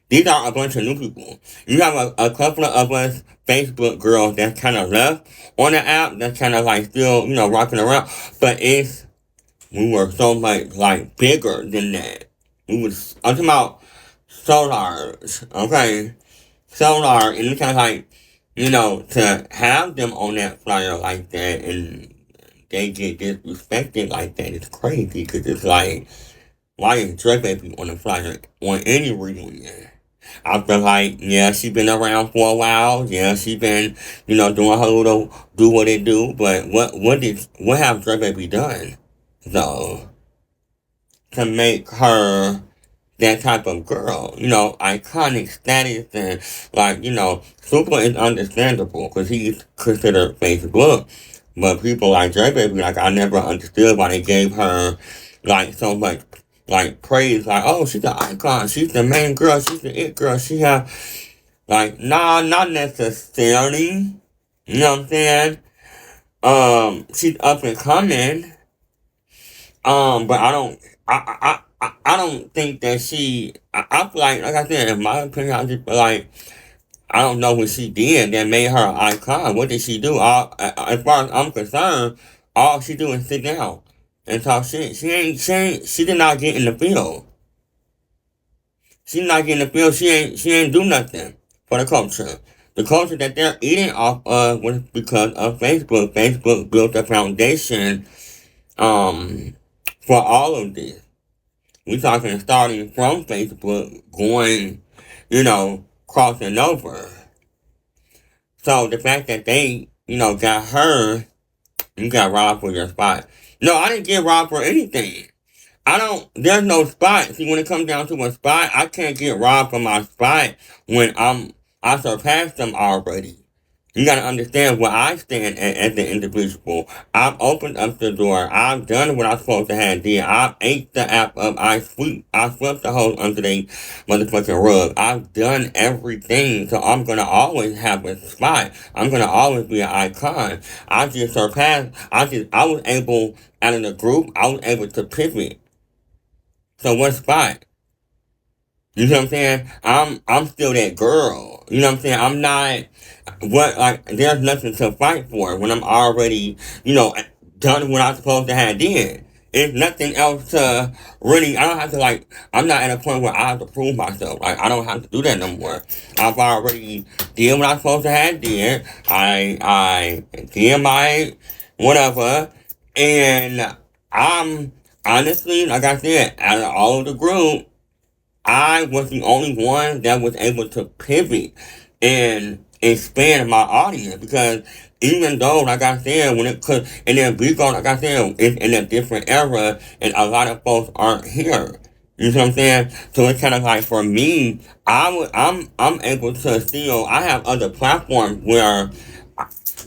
these are a bunch of new people. You have a couple of us Facebook girls that kind of left on the app, that's kind of like still, rocking around. But we were so much, like, bigger than that. I'm talking about so large, okay? So large, and it's kind of like, to have them on that flyer like that and they get disrespected like that, it's crazy, because it's like, why is Dre Baby on the flyer on any reunion? I feel like, yeah, she been around for a while. Yeah, she been, doing her little do what it do. But what have Dre Baby done, though, to make her that type of girl? Iconic status and, like, Super is understandable because he's considered Facebook. But people like Dre Baby, like, I never understood why they gave her, like, so much, like, praise. Like, oh, she's the icon. She's the main girl. She's the it girl. She have, like, nah, not necessarily. You know what I'm saying? She's up and coming. But I don't think that I feel like I said, in my opinion, I just feel like, I don't know what she did that made her an icon. What did she do? As far as I'm concerned, all she do is sit down and talk shit. She did not get in the field. She did not get in the field. She ain't do nothing for the culture. The culture that they're eating off of was because of Facebook. Facebook built a foundation, for all of this. We talking starting from Facebook, going, crossing over. So the fact that they, got her, you got robbed for your spot. No, I didn't get robbed for anything. there's no spot. See, when it comes down to a spot, I can't get robbed from my spot when I surpassed them already. You gotta understand where I stand as an individual. I've opened up the door. I've done what I'm supposed to have did. I've ate the app up. I swept the hole under the motherfucking rug. I've done everything. So I'm gonna always have a spot. I'm gonna always be an icon. I just surpassed, I was able, out of the group, I was able to pivot. So what spot? You know what I'm saying? I'm still that girl. You know what I'm saying? I'm not there's nothing to fight for when I'm already, done what I'm supposed to have did. There's nothing else to really, I don't have to I'm not at a point where I have to prove myself. Like, I don't have to do that no more. I've already did what I'm supposed to have did. I did my whatever. And I'm honestly, like I said, out of all of the group, I was the only one that was able to pivot and expand my audience because even though, like I said, and then Bigo, like I said, it's in a different era and a lot of folks aren't here. You know what I'm saying? So it's kind of like for me, I'm able to still, I have other platforms where,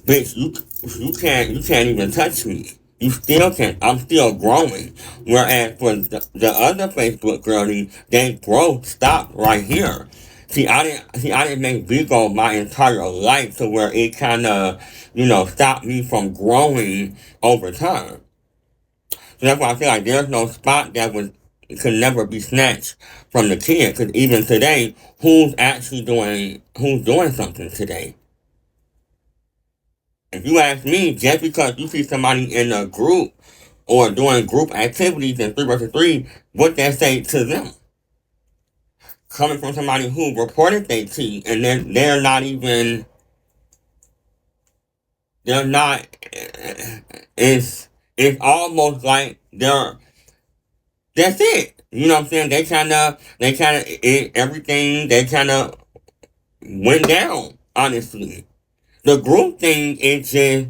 bitch, you can't even touch me. You still can't. I'm still growing. Whereas for the other Facebook girlies, their growth stopped right here. I didn't make Bigo my entire life to where it kind of, stopped me from growing over time. So that's why I feel like there's no spot that could never be snatched from the kid. Because even today, who's doing something today? If you ask me, just because you see somebody in a group or doing group activities in 3 versus 3, what that say to them? Coming from somebody who reported they tea and they're not, it's almost like that's it. You know what I'm saying? Everything, they kind of went down, honestly. The group thing is just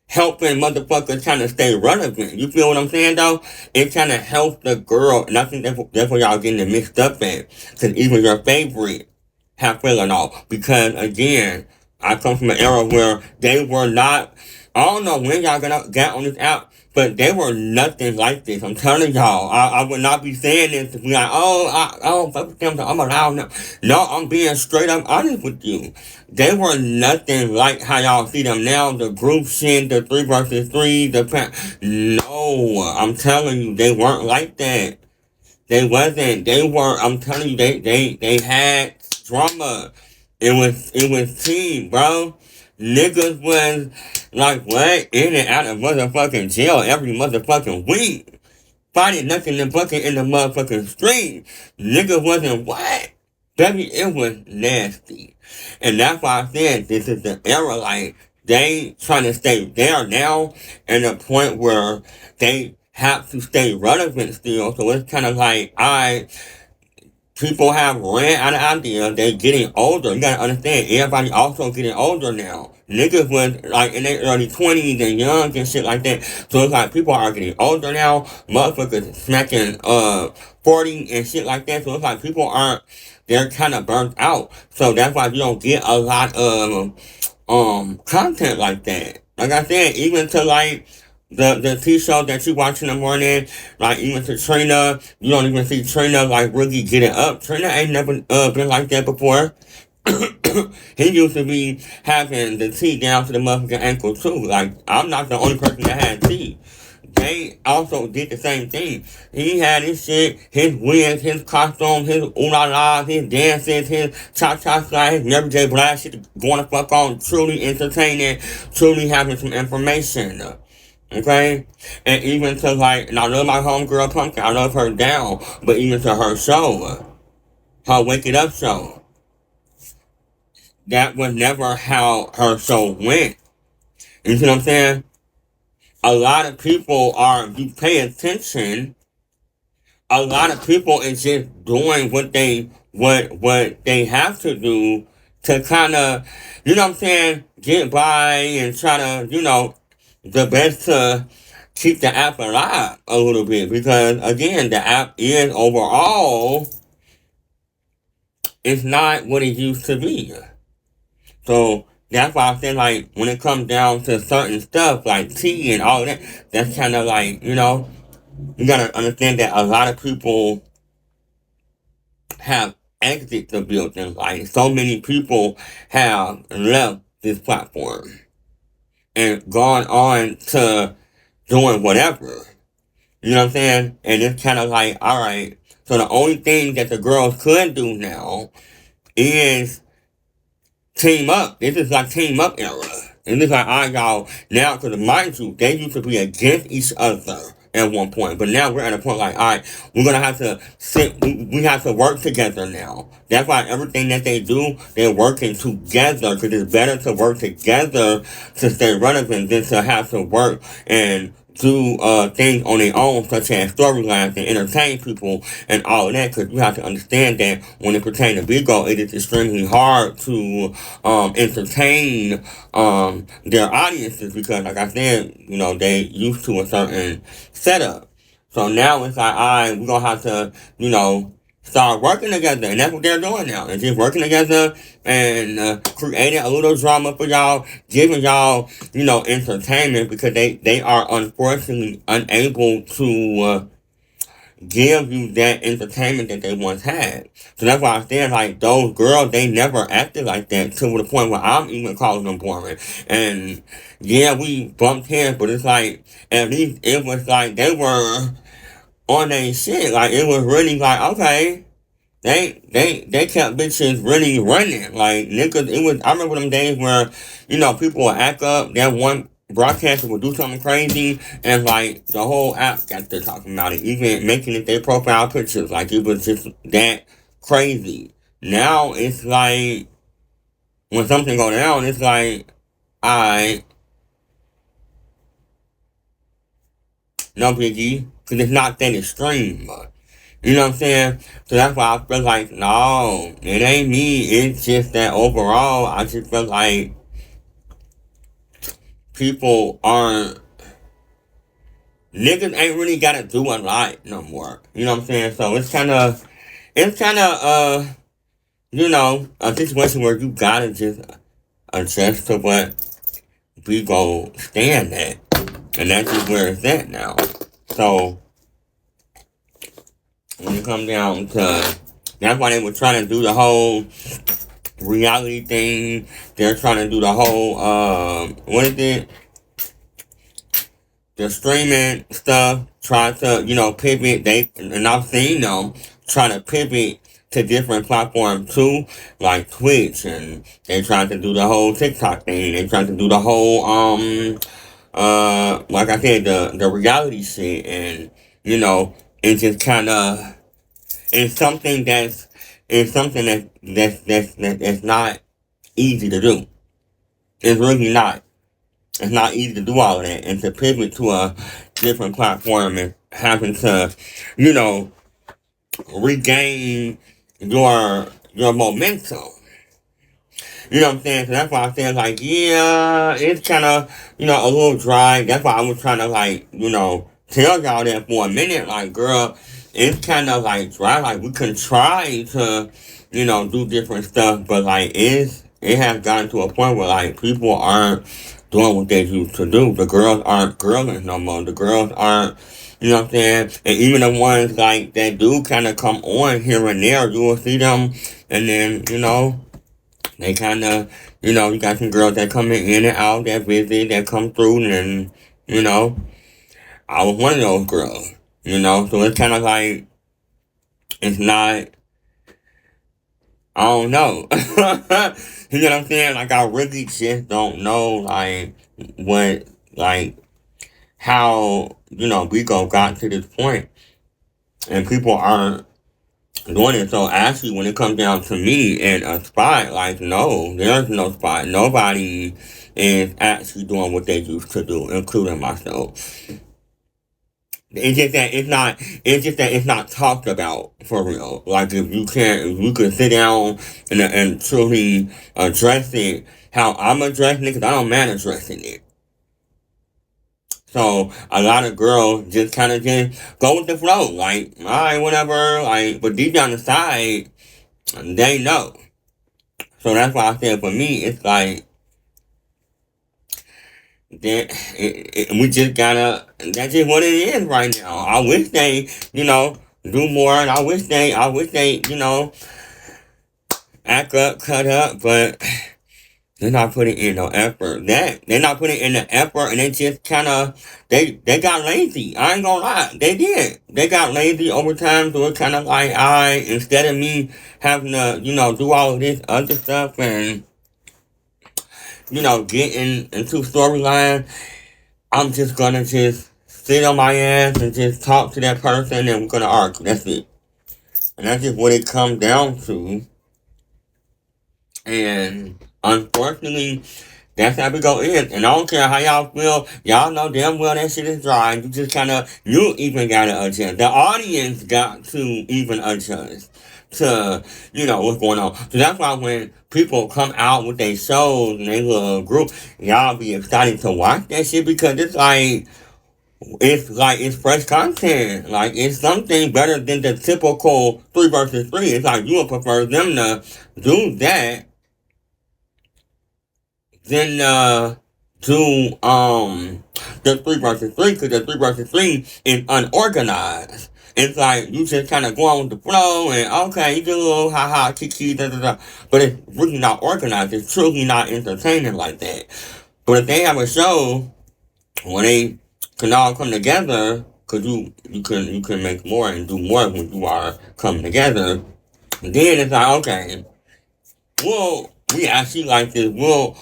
helping motherfuckers kind of stay relevant. You feel what I'm saying, though? It kind of helps the girl, and I think that's where y'all getting it mixed up at. Because even your favorite have fallen off. Because, again, I come from an era where they were not, I don't know when y'all got on this app, but they were nothing like this. I'm telling y'all, I would not be saying this to be like, I don't fuck with them, so I'm allowed now. No, I'm being straight up honest with you. They were nothing like how y'all see them now. The group shit, the 3 versus 3, no, I'm telling you, they weren't like that. They wasn't. They were. I'm telling you, they had drama. It was team, bro. Niggas was like what in and out of motherfucking jail every motherfucking week, fighting nothing and bucket in the motherfucking street. Niggas wasn't what. Baby, it was nasty. And that's why I said this is the era, like, they trying to stay there now, and the point where they have to stay relevant still. So it's kind of like, people have ran out of ideas. They're getting older. You gotta understand, everybody also getting older now. Niggas was like in their early 20s and young and shit like that. So it's like people are getting older now. Motherfuckers smacking 40 and shit like that. So it's like people they're kind of burnt out. So that's why you don't get a lot of content like that. Like I said, even to like the T-show that you watch in the morning, like even to Trina, you don't even see Trina like really getting up. Trina ain't never been like that before. He used to be having the tea down to the motherfucking ankle too. Like, I'm not the only person that had tea. They also did the same thing. He had his shit, his wigs, his costume, his ooh-la-la, his dances, his cha-cha slide, his Mary J. Blige shit going to fuck on, truly entertaining, truly having some information. Okay? And even to like, and I love my homegirl Pumpkin, I love her down, but even to her show, her Wake It Up show, that was never how her show went. You see what I'm saying? A lot of people you pay attention, a lot of people is just doing what they have to do to kind of, you know what I'm saying, get by and try to, the best to keep the app alive a little bit, because again, the app is overall, it's not what it used to be. So that's why I say, like, when it comes down to certain stuff like tea and all that, that's kind of like, you gotta understand that a lot of people have exited the building. Like, so many people have left this platform and gone on to doing whatever. You know what I'm saying? And it's kind of like, alright, so the only thing that the girls could do now is team up. This is like team up era. And it's like, alright, y'all, now, because mind you, they used to be against each other at one point. But now we're at a point like, alright, we're going to have to we have to work together now. That's why everything that they do, they're working together, because it's better to work together to stay relevant than to have to work and do things on their own, such as storylines, and entertain people and all of that, because you have to understand that when it pertains to Bigo, it is extremely hard to entertain their audiences, because, like I said, they used to a certain setup. So now it's like, alright, we're gonna have to, start working together, and that's what they're doing now. They're just working together and creating a little drama for y'all, giving y'all, entertainment, because they are unfortunately unable to give you that entertainment that they once had. So that's why I said, like, those girls, they never acted like that, to the point where I'm even calling them boring. And yeah, we bumped heads, but it's like, at least it was like they were on their shit. Like, it was really like, okay, they kept bitches really running. Like, niggas, I remember them days where, people would act up, that one broadcaster would do something crazy, and like, the whole app got to talking about it, even making it their profile pictures. Like, it was just that crazy. Now, it's like, when something go down, it's like, no biggie, because it's not that extreme, but, you know what I'm saying? So that's why I feel like, no, it ain't me. It's just that overall, I just feel like people niggas ain't really gotta do a lot no more. You know what I'm saying? So it's kind of, a situation where you gotta just adjust to what we go stand at. And that's just where it's at now. So, when it comes down to, that's why they were trying to do the whole reality thing. They're trying to do the whole, what is it? The streaming stuff. Try to, pivot. And I've seen them try to pivot to different platforms too, like Twitch, and they tried to do the whole TikTok thing. They tried to do the whole, like I said, the reality shit, and, it's just kind of, it's something that's not easy to do. It's really not. It's not easy to do all of that, and to pivot to a different platform and having to, regain your momentum. You know what I'm saying? So that's why I said, like, yeah, it's kind of, a little dry. That's why I was trying to, like, tell y'all that for a minute. Like, girl, it's kind of, like, dry. Like, we can try to, do different stuff, but, like, it has gotten to a point where, like, people aren't doing what they used to do. The girls aren't girling no more. The girls aren't, you know what I'm saying? And even the ones, like, that do kind of come on here and there, you will see them, and then, they kind of, you got some girls that come in and out, that visit, that come through, and, I was one of those girls, so it's kind of like, it's not, I don't know, you know what I'm saying, like, I really just don't know, like, what, like, how, Bigo got to this point, and people aren't doing it. So actually, when it comes down to me and a spot, like, no, there's no spot. Nobody is actually doing what they used to do, including myself. It's just that it's not talked about for real. Like, if you could sit down and truly address it how I'm addressing it, because I don't mind addressing it. So a lot of girls just kind of just go with the flow, like, all right, whatever, like, but deep down inside, they know. So that's why I said for me, it's like, we just gotta, that's just what it is right now. I wish they, do more, and I wish they, act up, cut up, but they're not putting in no effort. They're not putting in the effort, and they just kind of they got lazy. I ain't gonna lie, they did. They got lazy over time, so it's kind of like instead of me having to do all of this other stuff and getting into storyline, I'm just gonna just sit on my ass and just talk to that person, and we're gonna argue. That's it, and that's just what it comes down to. And unfortunately, that's how we go in. And I don't care how y'all feel. Y'all know damn well that shit is dry. You just you even gotta adjust. The audience got to even adjust to, what's going on. So that's why when people come out with their shows and they little group, y'all be excited to watch that shit because it's fresh content. Like, it's something better than the typical 3 versus 3. It's like you would prefer them to do that than do the 3 versus 3, because the 3 versus 3 is unorganized. It's like you just kind of go on with the flow and okay, you do a little ha ha kiki da da da, but it's really not organized. It's truly not entertaining like that. But if they have a show where they can all come together, cause you can make more and do more when you are coming together, then it's like okay, well, we actually like this. We'll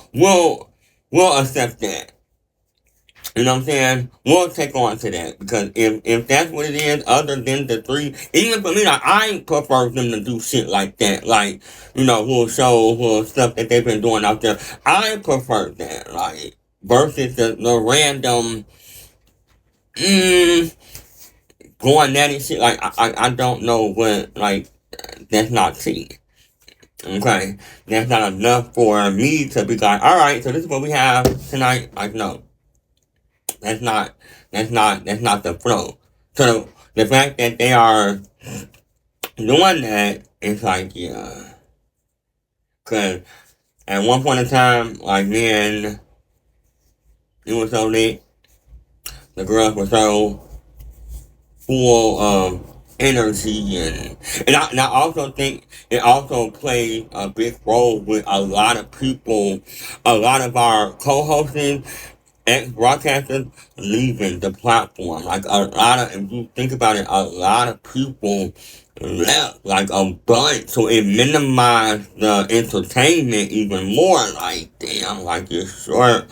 accept that. You know what I'm saying? We'll take on to that because if that's what it is, other than the 3, even for me, like I prefer them to do shit like that, like little shows, little stuff that they've been doing out there. I prefer that, like versus the random going at it shit. Like I don't know what, like that's not tea. Okay, that's not enough for me to be like, all right, so this is what we have tonight. Like, no, that's not the flow. So the fact that they are doing that, it's like, yeah, cause at one point in time, like, man, it was so lit. The girls were so full of energy and I also think it also plays a big role with a lot of people, a lot of our co-hosts, ex-broadcasters leaving the platform. Like a lot of, if you think about it, a lot of people left, like a bunch. So it minimized the entertainment even more. Like, damn, like it's short.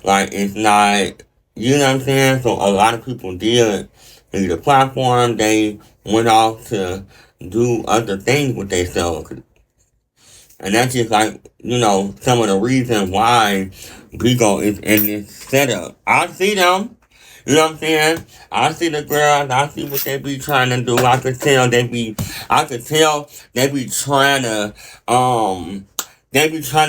Like it's not, you know what I'm saying? So a lot of people did leave the platform. They went off to do other things with themselves. And that's just like, some of the reasons why Bigo is in this setup. I see them. You know what I'm saying? I see the girls. I see what they be trying to do. I could tell they be trying to,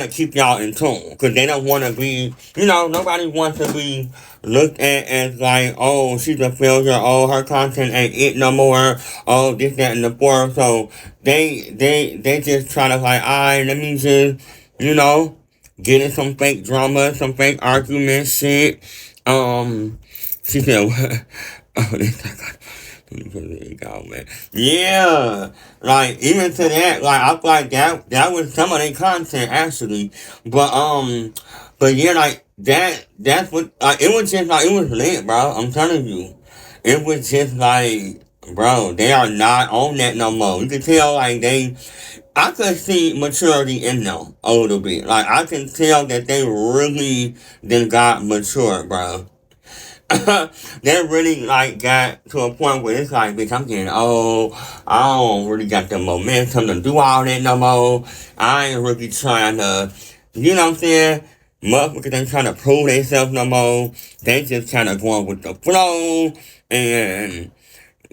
keep y'all in tune. Cause they don't want to be, nobody wants to be looked at as like, oh, she's a failure. Oh, her content ain't it no more. Oh, this, that, and the fourth. So they just try to like, alright, let me just, get in some fake drama, some fake argument shit. She said, what? Oh, this, there you go, man. Yeah, like even to that, like I feel like that was some of their content actually, but yeah, like that's what it was just like it was lit, bro. I'm telling you, it was just like, bro, they are not on that no more. You can tell like I could see maturity in them a little bit. Like I can tell that they really then got mature, bro. They really like got to a point where it's like, bitch, I'm getting old. I don't really got the momentum to do all that no more. I ain't really trying to, you know what I'm saying? Motherfuckers ain't trying to prove themselves no more. They just kind of going with the flow, and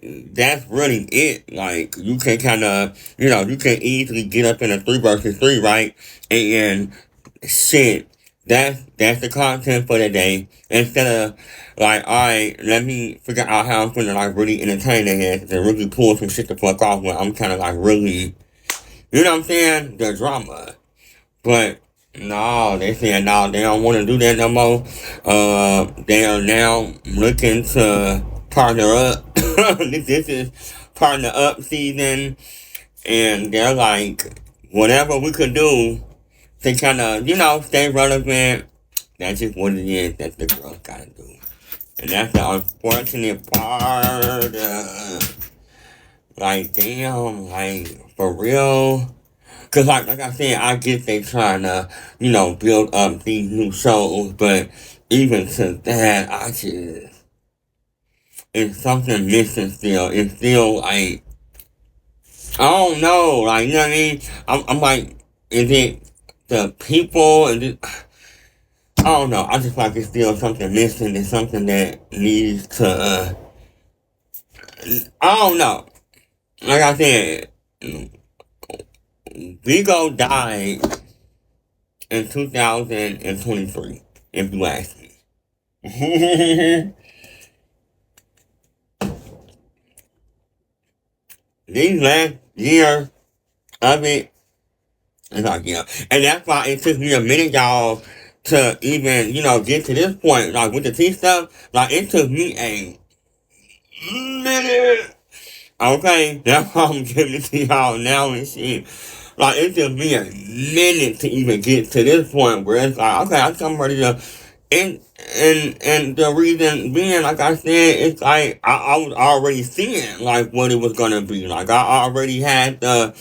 that's really it. Like, you can kind of, you can easily get up in a 3 versus 3, right? And shit, That's the content for the day. Instead of like, alright, let me figure out how I'm gonna like really entertain it and really pull some shit the fuck off when I'm kinda like really, you know what I'm saying? The drama. But no, they saying no, they don't wanna do that no more. They are now looking to partner up. This is partner up season, and they're like, whatever we could do to kind of, stay relevant. That's just what it is that the girls gotta do. And that's the unfortunate part. Like, damn, like, for real. Cause like I said, I get they trying to, build up these new shows, but even to that, it's something missing still. It's still like, I don't know, like, you know what I mean? I'm like, is it the people? Is it, I don't know. I just like it's still something missing. It's something that needs to, I don't know. Like I said, Bigo died in 2023, if you ask me. These last year of it, it's like, yeah. And that's why it took me a minute, y'all, to even, get to this point. Like, with the tea stuff, like, it took me a minute. Okay? That's why I'm giving it to y'all now and shit. Like, it took me a minute to even get to this point where it's like, okay, I'm ready to, and the reason being, like I said, it's like, I was already seeing, like, what it was gonna be. Like, I already had the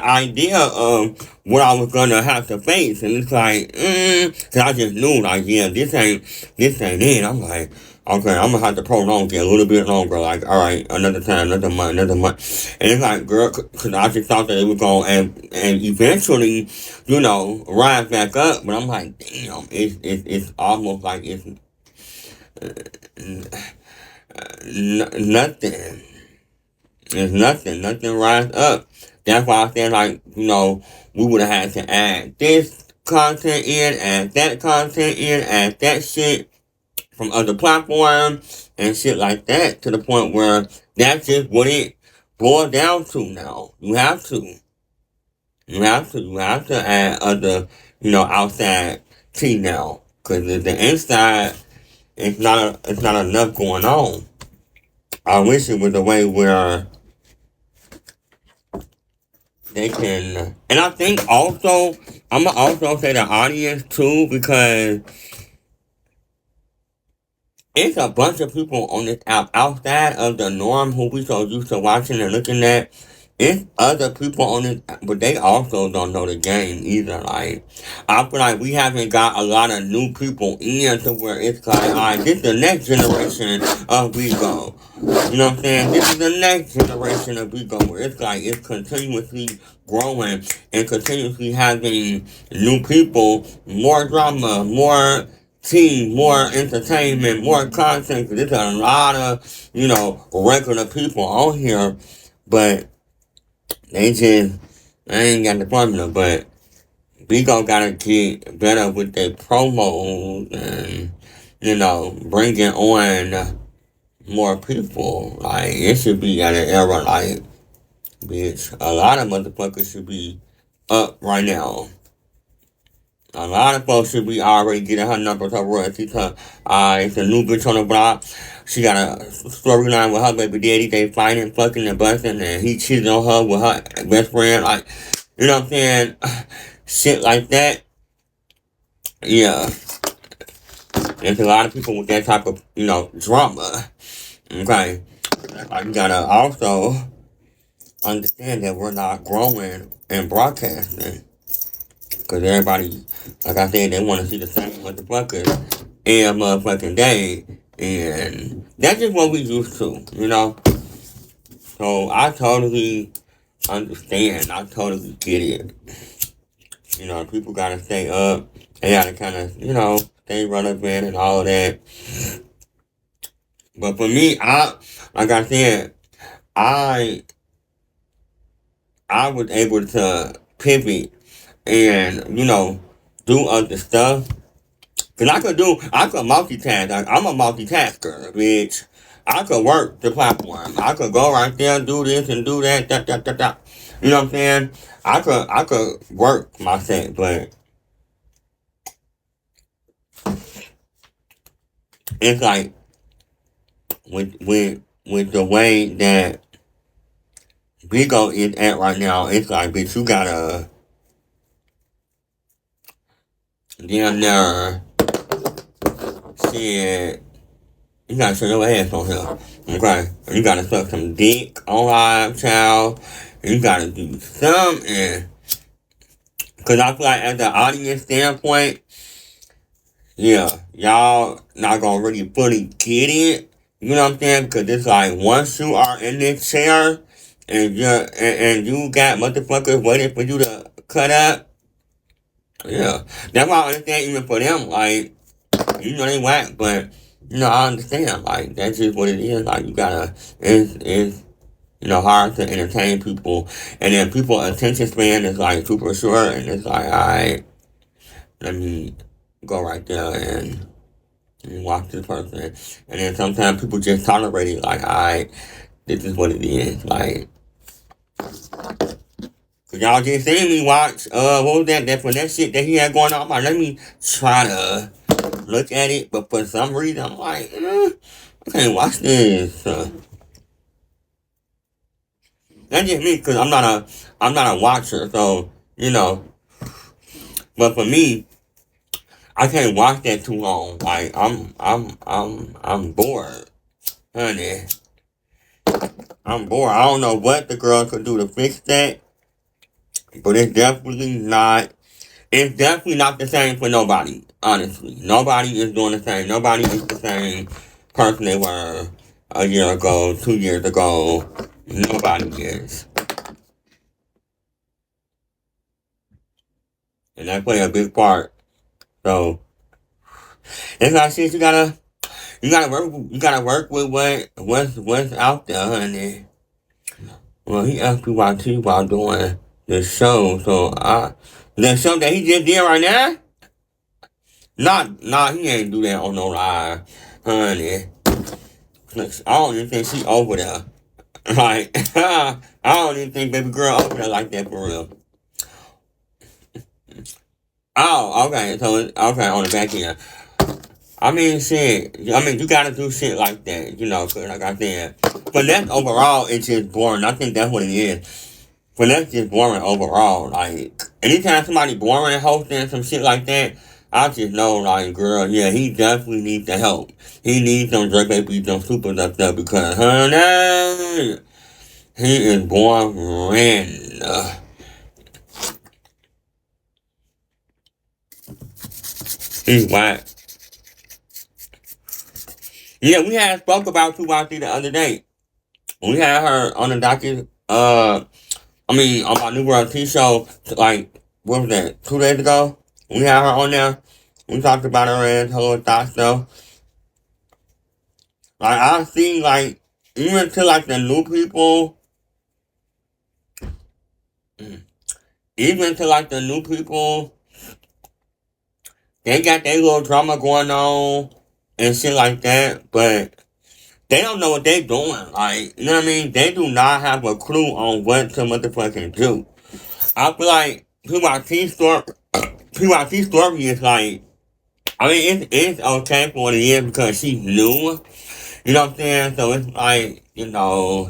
idea of what I was gonna have to face. And it's like, cause I just knew, like, yeah, this ain't it. I'm like, okay, I'm gonna have to prolong it a little bit longer. Like, all right, another time, another month. And it's like, girl, cause I just thought that it was going and eventually, rise back up. But I'm like, damn, it's almost like it's nothing. It's nothing rise up. That's why I said, like, we would have had to add this content in, add that content in, add that shit from other platforms and shit like that, to the point where that's just what it boils down to now. You have to add other, outside tea now, because the inside, it's not enough going on. I wish it was a way where they can, and I think also, I'm gonna also say the audience too, because it's a bunch of people on this app outside of the norm who we so used to watching and looking at. It's other people on this, but they also don't know the game either. Like, I feel like we haven't got a lot of new people in to where it's like, alright, this is the next generation of Bigo. You know what I'm saying? This is the next generation of Bigo, where it's like, it's continuously growing and continuously having new people, more drama, more team, more entertainment, more content. Cause there's a lot of, regular people on here, but they ain't got the formula. But Bigo gotta get better with their promos and, bringing on more people. Like, it should be at an era like, bitch, a lot of motherfuckers should be up right now. A lot of folks should be already getting her numbers, her royalties, it's a new bitch on the block. She got a storyline with her baby daddy. They fighting, fucking, and busting, and he cheated on her with her best friend. Like, you know what I'm saying? Shit like that. Yeah. There's a lot of people with that type of, drama. Okay. Like, you gotta also understand that we're not growing in broadcasting. Because everybody, like I said, they want to see the same motherfuckers every motherfucking day. And that's just what we used to, So I totally understand. I totally get it. People gotta stay up. They gotta kind of, stay relevant and all of that. But for me, like I said, I was able to pivot and, do other stuff. Cause I could multitask. Like, I'm a multitasker, bitch. I could work the platform. I could go right there, do this and do that, that. You know what I'm saying? I could work my set, but it's like with the way that Bigo is at right now, it's like, bitch, you gotta damn near shit. You gotta show your ass on here. Okay? You gotta suck some dick on live, child. You gotta do something. Cause I feel like, at the audience standpoint, yeah, y'all not gonna really fully get it. You know what I'm saying? Because it's like, once you are in this chair and you got motherfuckers waiting for you to cut up, yeah. That's why I understand, even for them, like, you know they whack, but I understand. Like, that's just what it is. Like, you gotta, it's hard to entertain people, and then people's attention span is like super short, and it's like, alright, let me go right there and watch this person. And then sometimes people just tolerate it, like, alright, this is what it is. Like, cause y'all just seen me watch, what was that for that shit that he had going on? I'm like, let me try to look at it, but for some reason, I'm like, I can't watch this. That's just me, cause I'm not a watcher, so, but for me, I can't watch that too long. Like, I'm bored, honey. I'm bored. I don't know what the girl could do to fix that, but it's definitely not. It's definitely not the same for nobody. Honestly, nobody is doing the same. Nobody is the same person they were a year ago, 2 years ago. Nobody is, and that play a big part. So it's like shit. You gotta work with what's out there, honey. Well, he asked me why T while doing the show, so the show that he just did right now. He ain't do that on no live, honey. I don't even think she over there. Like, I don't even think baby girl over there like that for real. Oh, okay, so it's okay on the back end. I mean, shit. I mean, you gotta do shit like that, cause like I said. But that's overall, it's just boring. I think that's what it is. But that's just boring overall. Like, anytime somebody boring hosting some shit like that, I just know, like, girl, yeah, he definitely needs the help. He needs some Drake Baby, some super stuff there, because, honey, he is boring. He's whack. Yeah, we had spoke about 2YC the other day. We had her on the docket, on my New World T show, like, what was that, 2 days ago? We had her on there. We talked about her and her little thoughts, though. Like, I see, like, even to, like, the new people, they got their little drama going on and shit like that, but they don't know what they doing. Like, you know what I mean? They do not have a clue on what to motherfucking do. I feel like PYT's story is like, I mean, it's okay for what it is because she's new. You know what I'm saying? So it's like,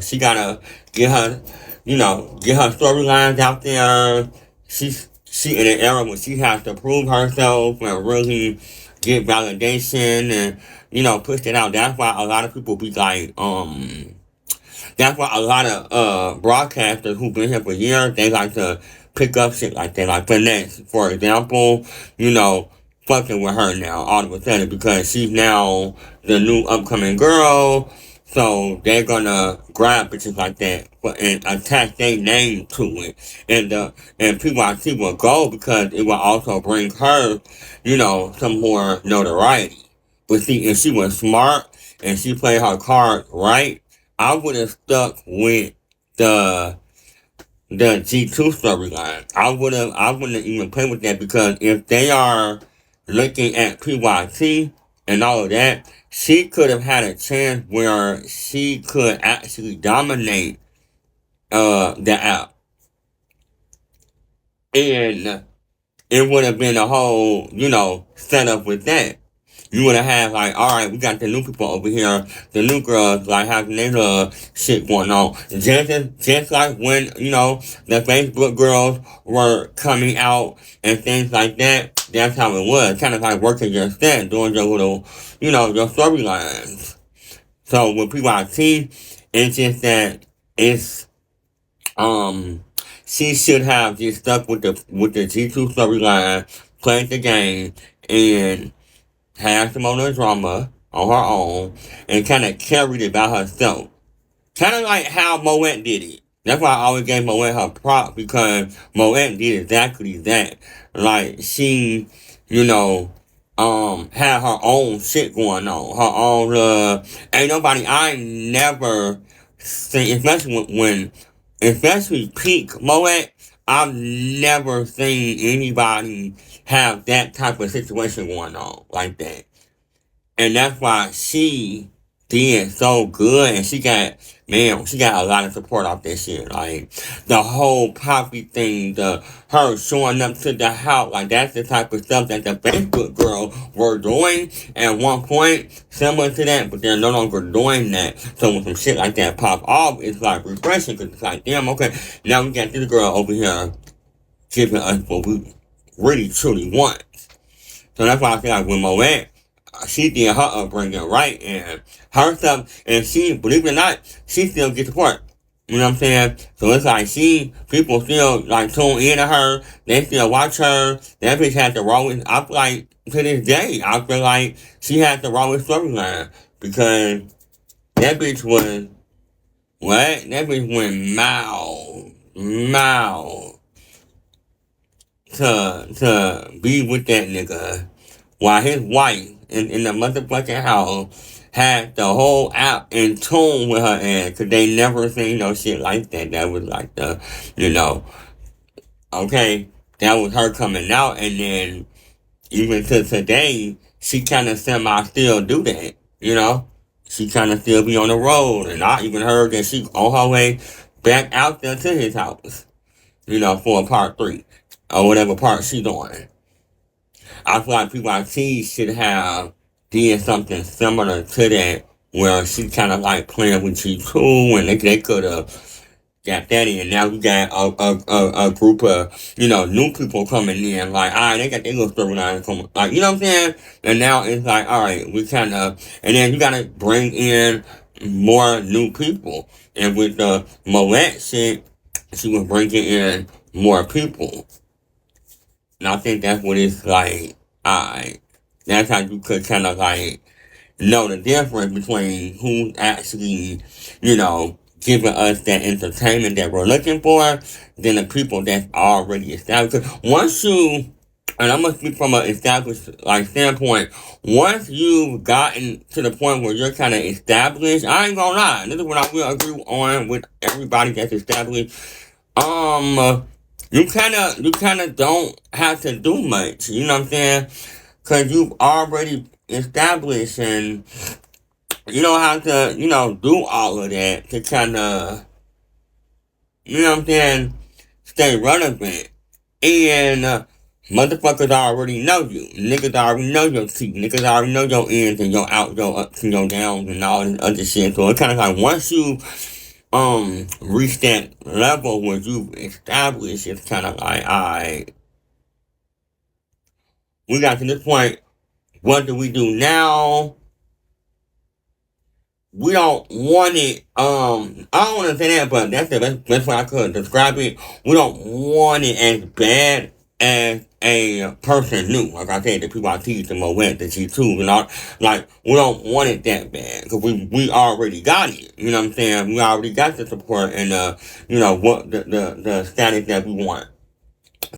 she gotta get her, get her storylines out there. She in an era where she has to prove herself and really get validation and, push it out. That's why a lot of people be like, that's why a lot of broadcasters who've been here for years, they like to pick up shit like that. Like Finesse, for example, fucking with her now all of a sudden because she's now the new upcoming girl. So they're gonna grab bitches like that and attach their name to it. And PYT will go because it will also bring her, some more notoriety. But see, if she was smart and she played her card right, I would have stuck with the G2 storyline. I wouldn't even play with that because if they are looking at PYT and all of that, she could have had a chance where she could actually dominate the app. And it would have been a whole, setup with that. You would have had like, alright, we got the new people over here, the new girls, like having their shit going on. Just like when, the Facebook girls were coming out and things like that, that's how it was. Kind of like working your set, doing your little, your storylines. So with PYT, it's just that it's, she should have just stuck with the G2 storyline, played the game, and had some other drama on her own, and kind of carried it by herself. Kind of like how Moet did it. That's why I always gave Moet her prop, because Moet did exactly that. Like, she, had her own shit going on. Her own, ain't nobody, I never seen, especially peak Moet, I've never seen anybody have that type of situation going on like that. And that's why she did so good, and she got a lot of support off that shit. Like, the whole Poppy thing, her showing up to the house, like, that's the type of stuff that the Facebook girl were doing at one point, similar to that, but they're no longer doing that. So when some shit like that pop off, it's like refreshing, because it's like, damn, okay, now we got this girl over here giving us what we really truly want. So that's why I feel like when Moet, she did her upbringing right, and her stuff, and she, believe it or not, she still gets support. You know what I'm saying? So it's like people still like tune in to her, they still watch her. That bitch had the rawest, I feel like, to this day, I feel like she had the rawest storyline, because that bitch was, what? That bitch went mouth to be with that nigga, while his wife in the motherfucking house had the whole app in tune with her ass, because they never seen no shit like that. That was like okay, that was her coming out, and then even to today, she kind of semi still do that, She kind of still be on the road, and I even heard that she on her way back out there to his house, for a part 3, or whatever part she doing. I feel like PYT should have did something similar to that, where she kind of like playing with G2, and they could have got that in. Now we got a group of, new people coming in, like, alright, they got their little storyline coming, like, you know what I'm saying? And now it's like, alright, we kind of, and then you gotta bring in more new people. And with the Moet shit, she was bringing in more people. And I think that's what it's like, alright. That's how you could kind of like know the difference between who's actually, giving us that entertainment that we're looking for, than the people that's already established. Because once you, and I'm gonna speak from an established standpoint, once you've gotten to the point where you're kind of established, I ain't gonna lie, this is what I will agree on with everybody that's established. You kind of don't have to do much, you know what I'm saying? Because you've already established, and you don't have to, do all of that to kind of, you know what I'm saying, stay relevant. And motherfuckers already know you. Niggas already know your teeth. Niggas already know your ins and your outs, your ups and your downs and all this other shit. So it's kind of like once you reach that level where you've established, it's kind of like, alright, we got to this point, what do we do now? We don't want it, I don't want to say that, but that's the best way I could describe it. We don't want it as bad as a person knew. Like I said, the people I teach, the Moet, the G2, and all, like, we don't want it that bad, because we already got it, you know what I'm saying? We already got the support and, what the status that we want.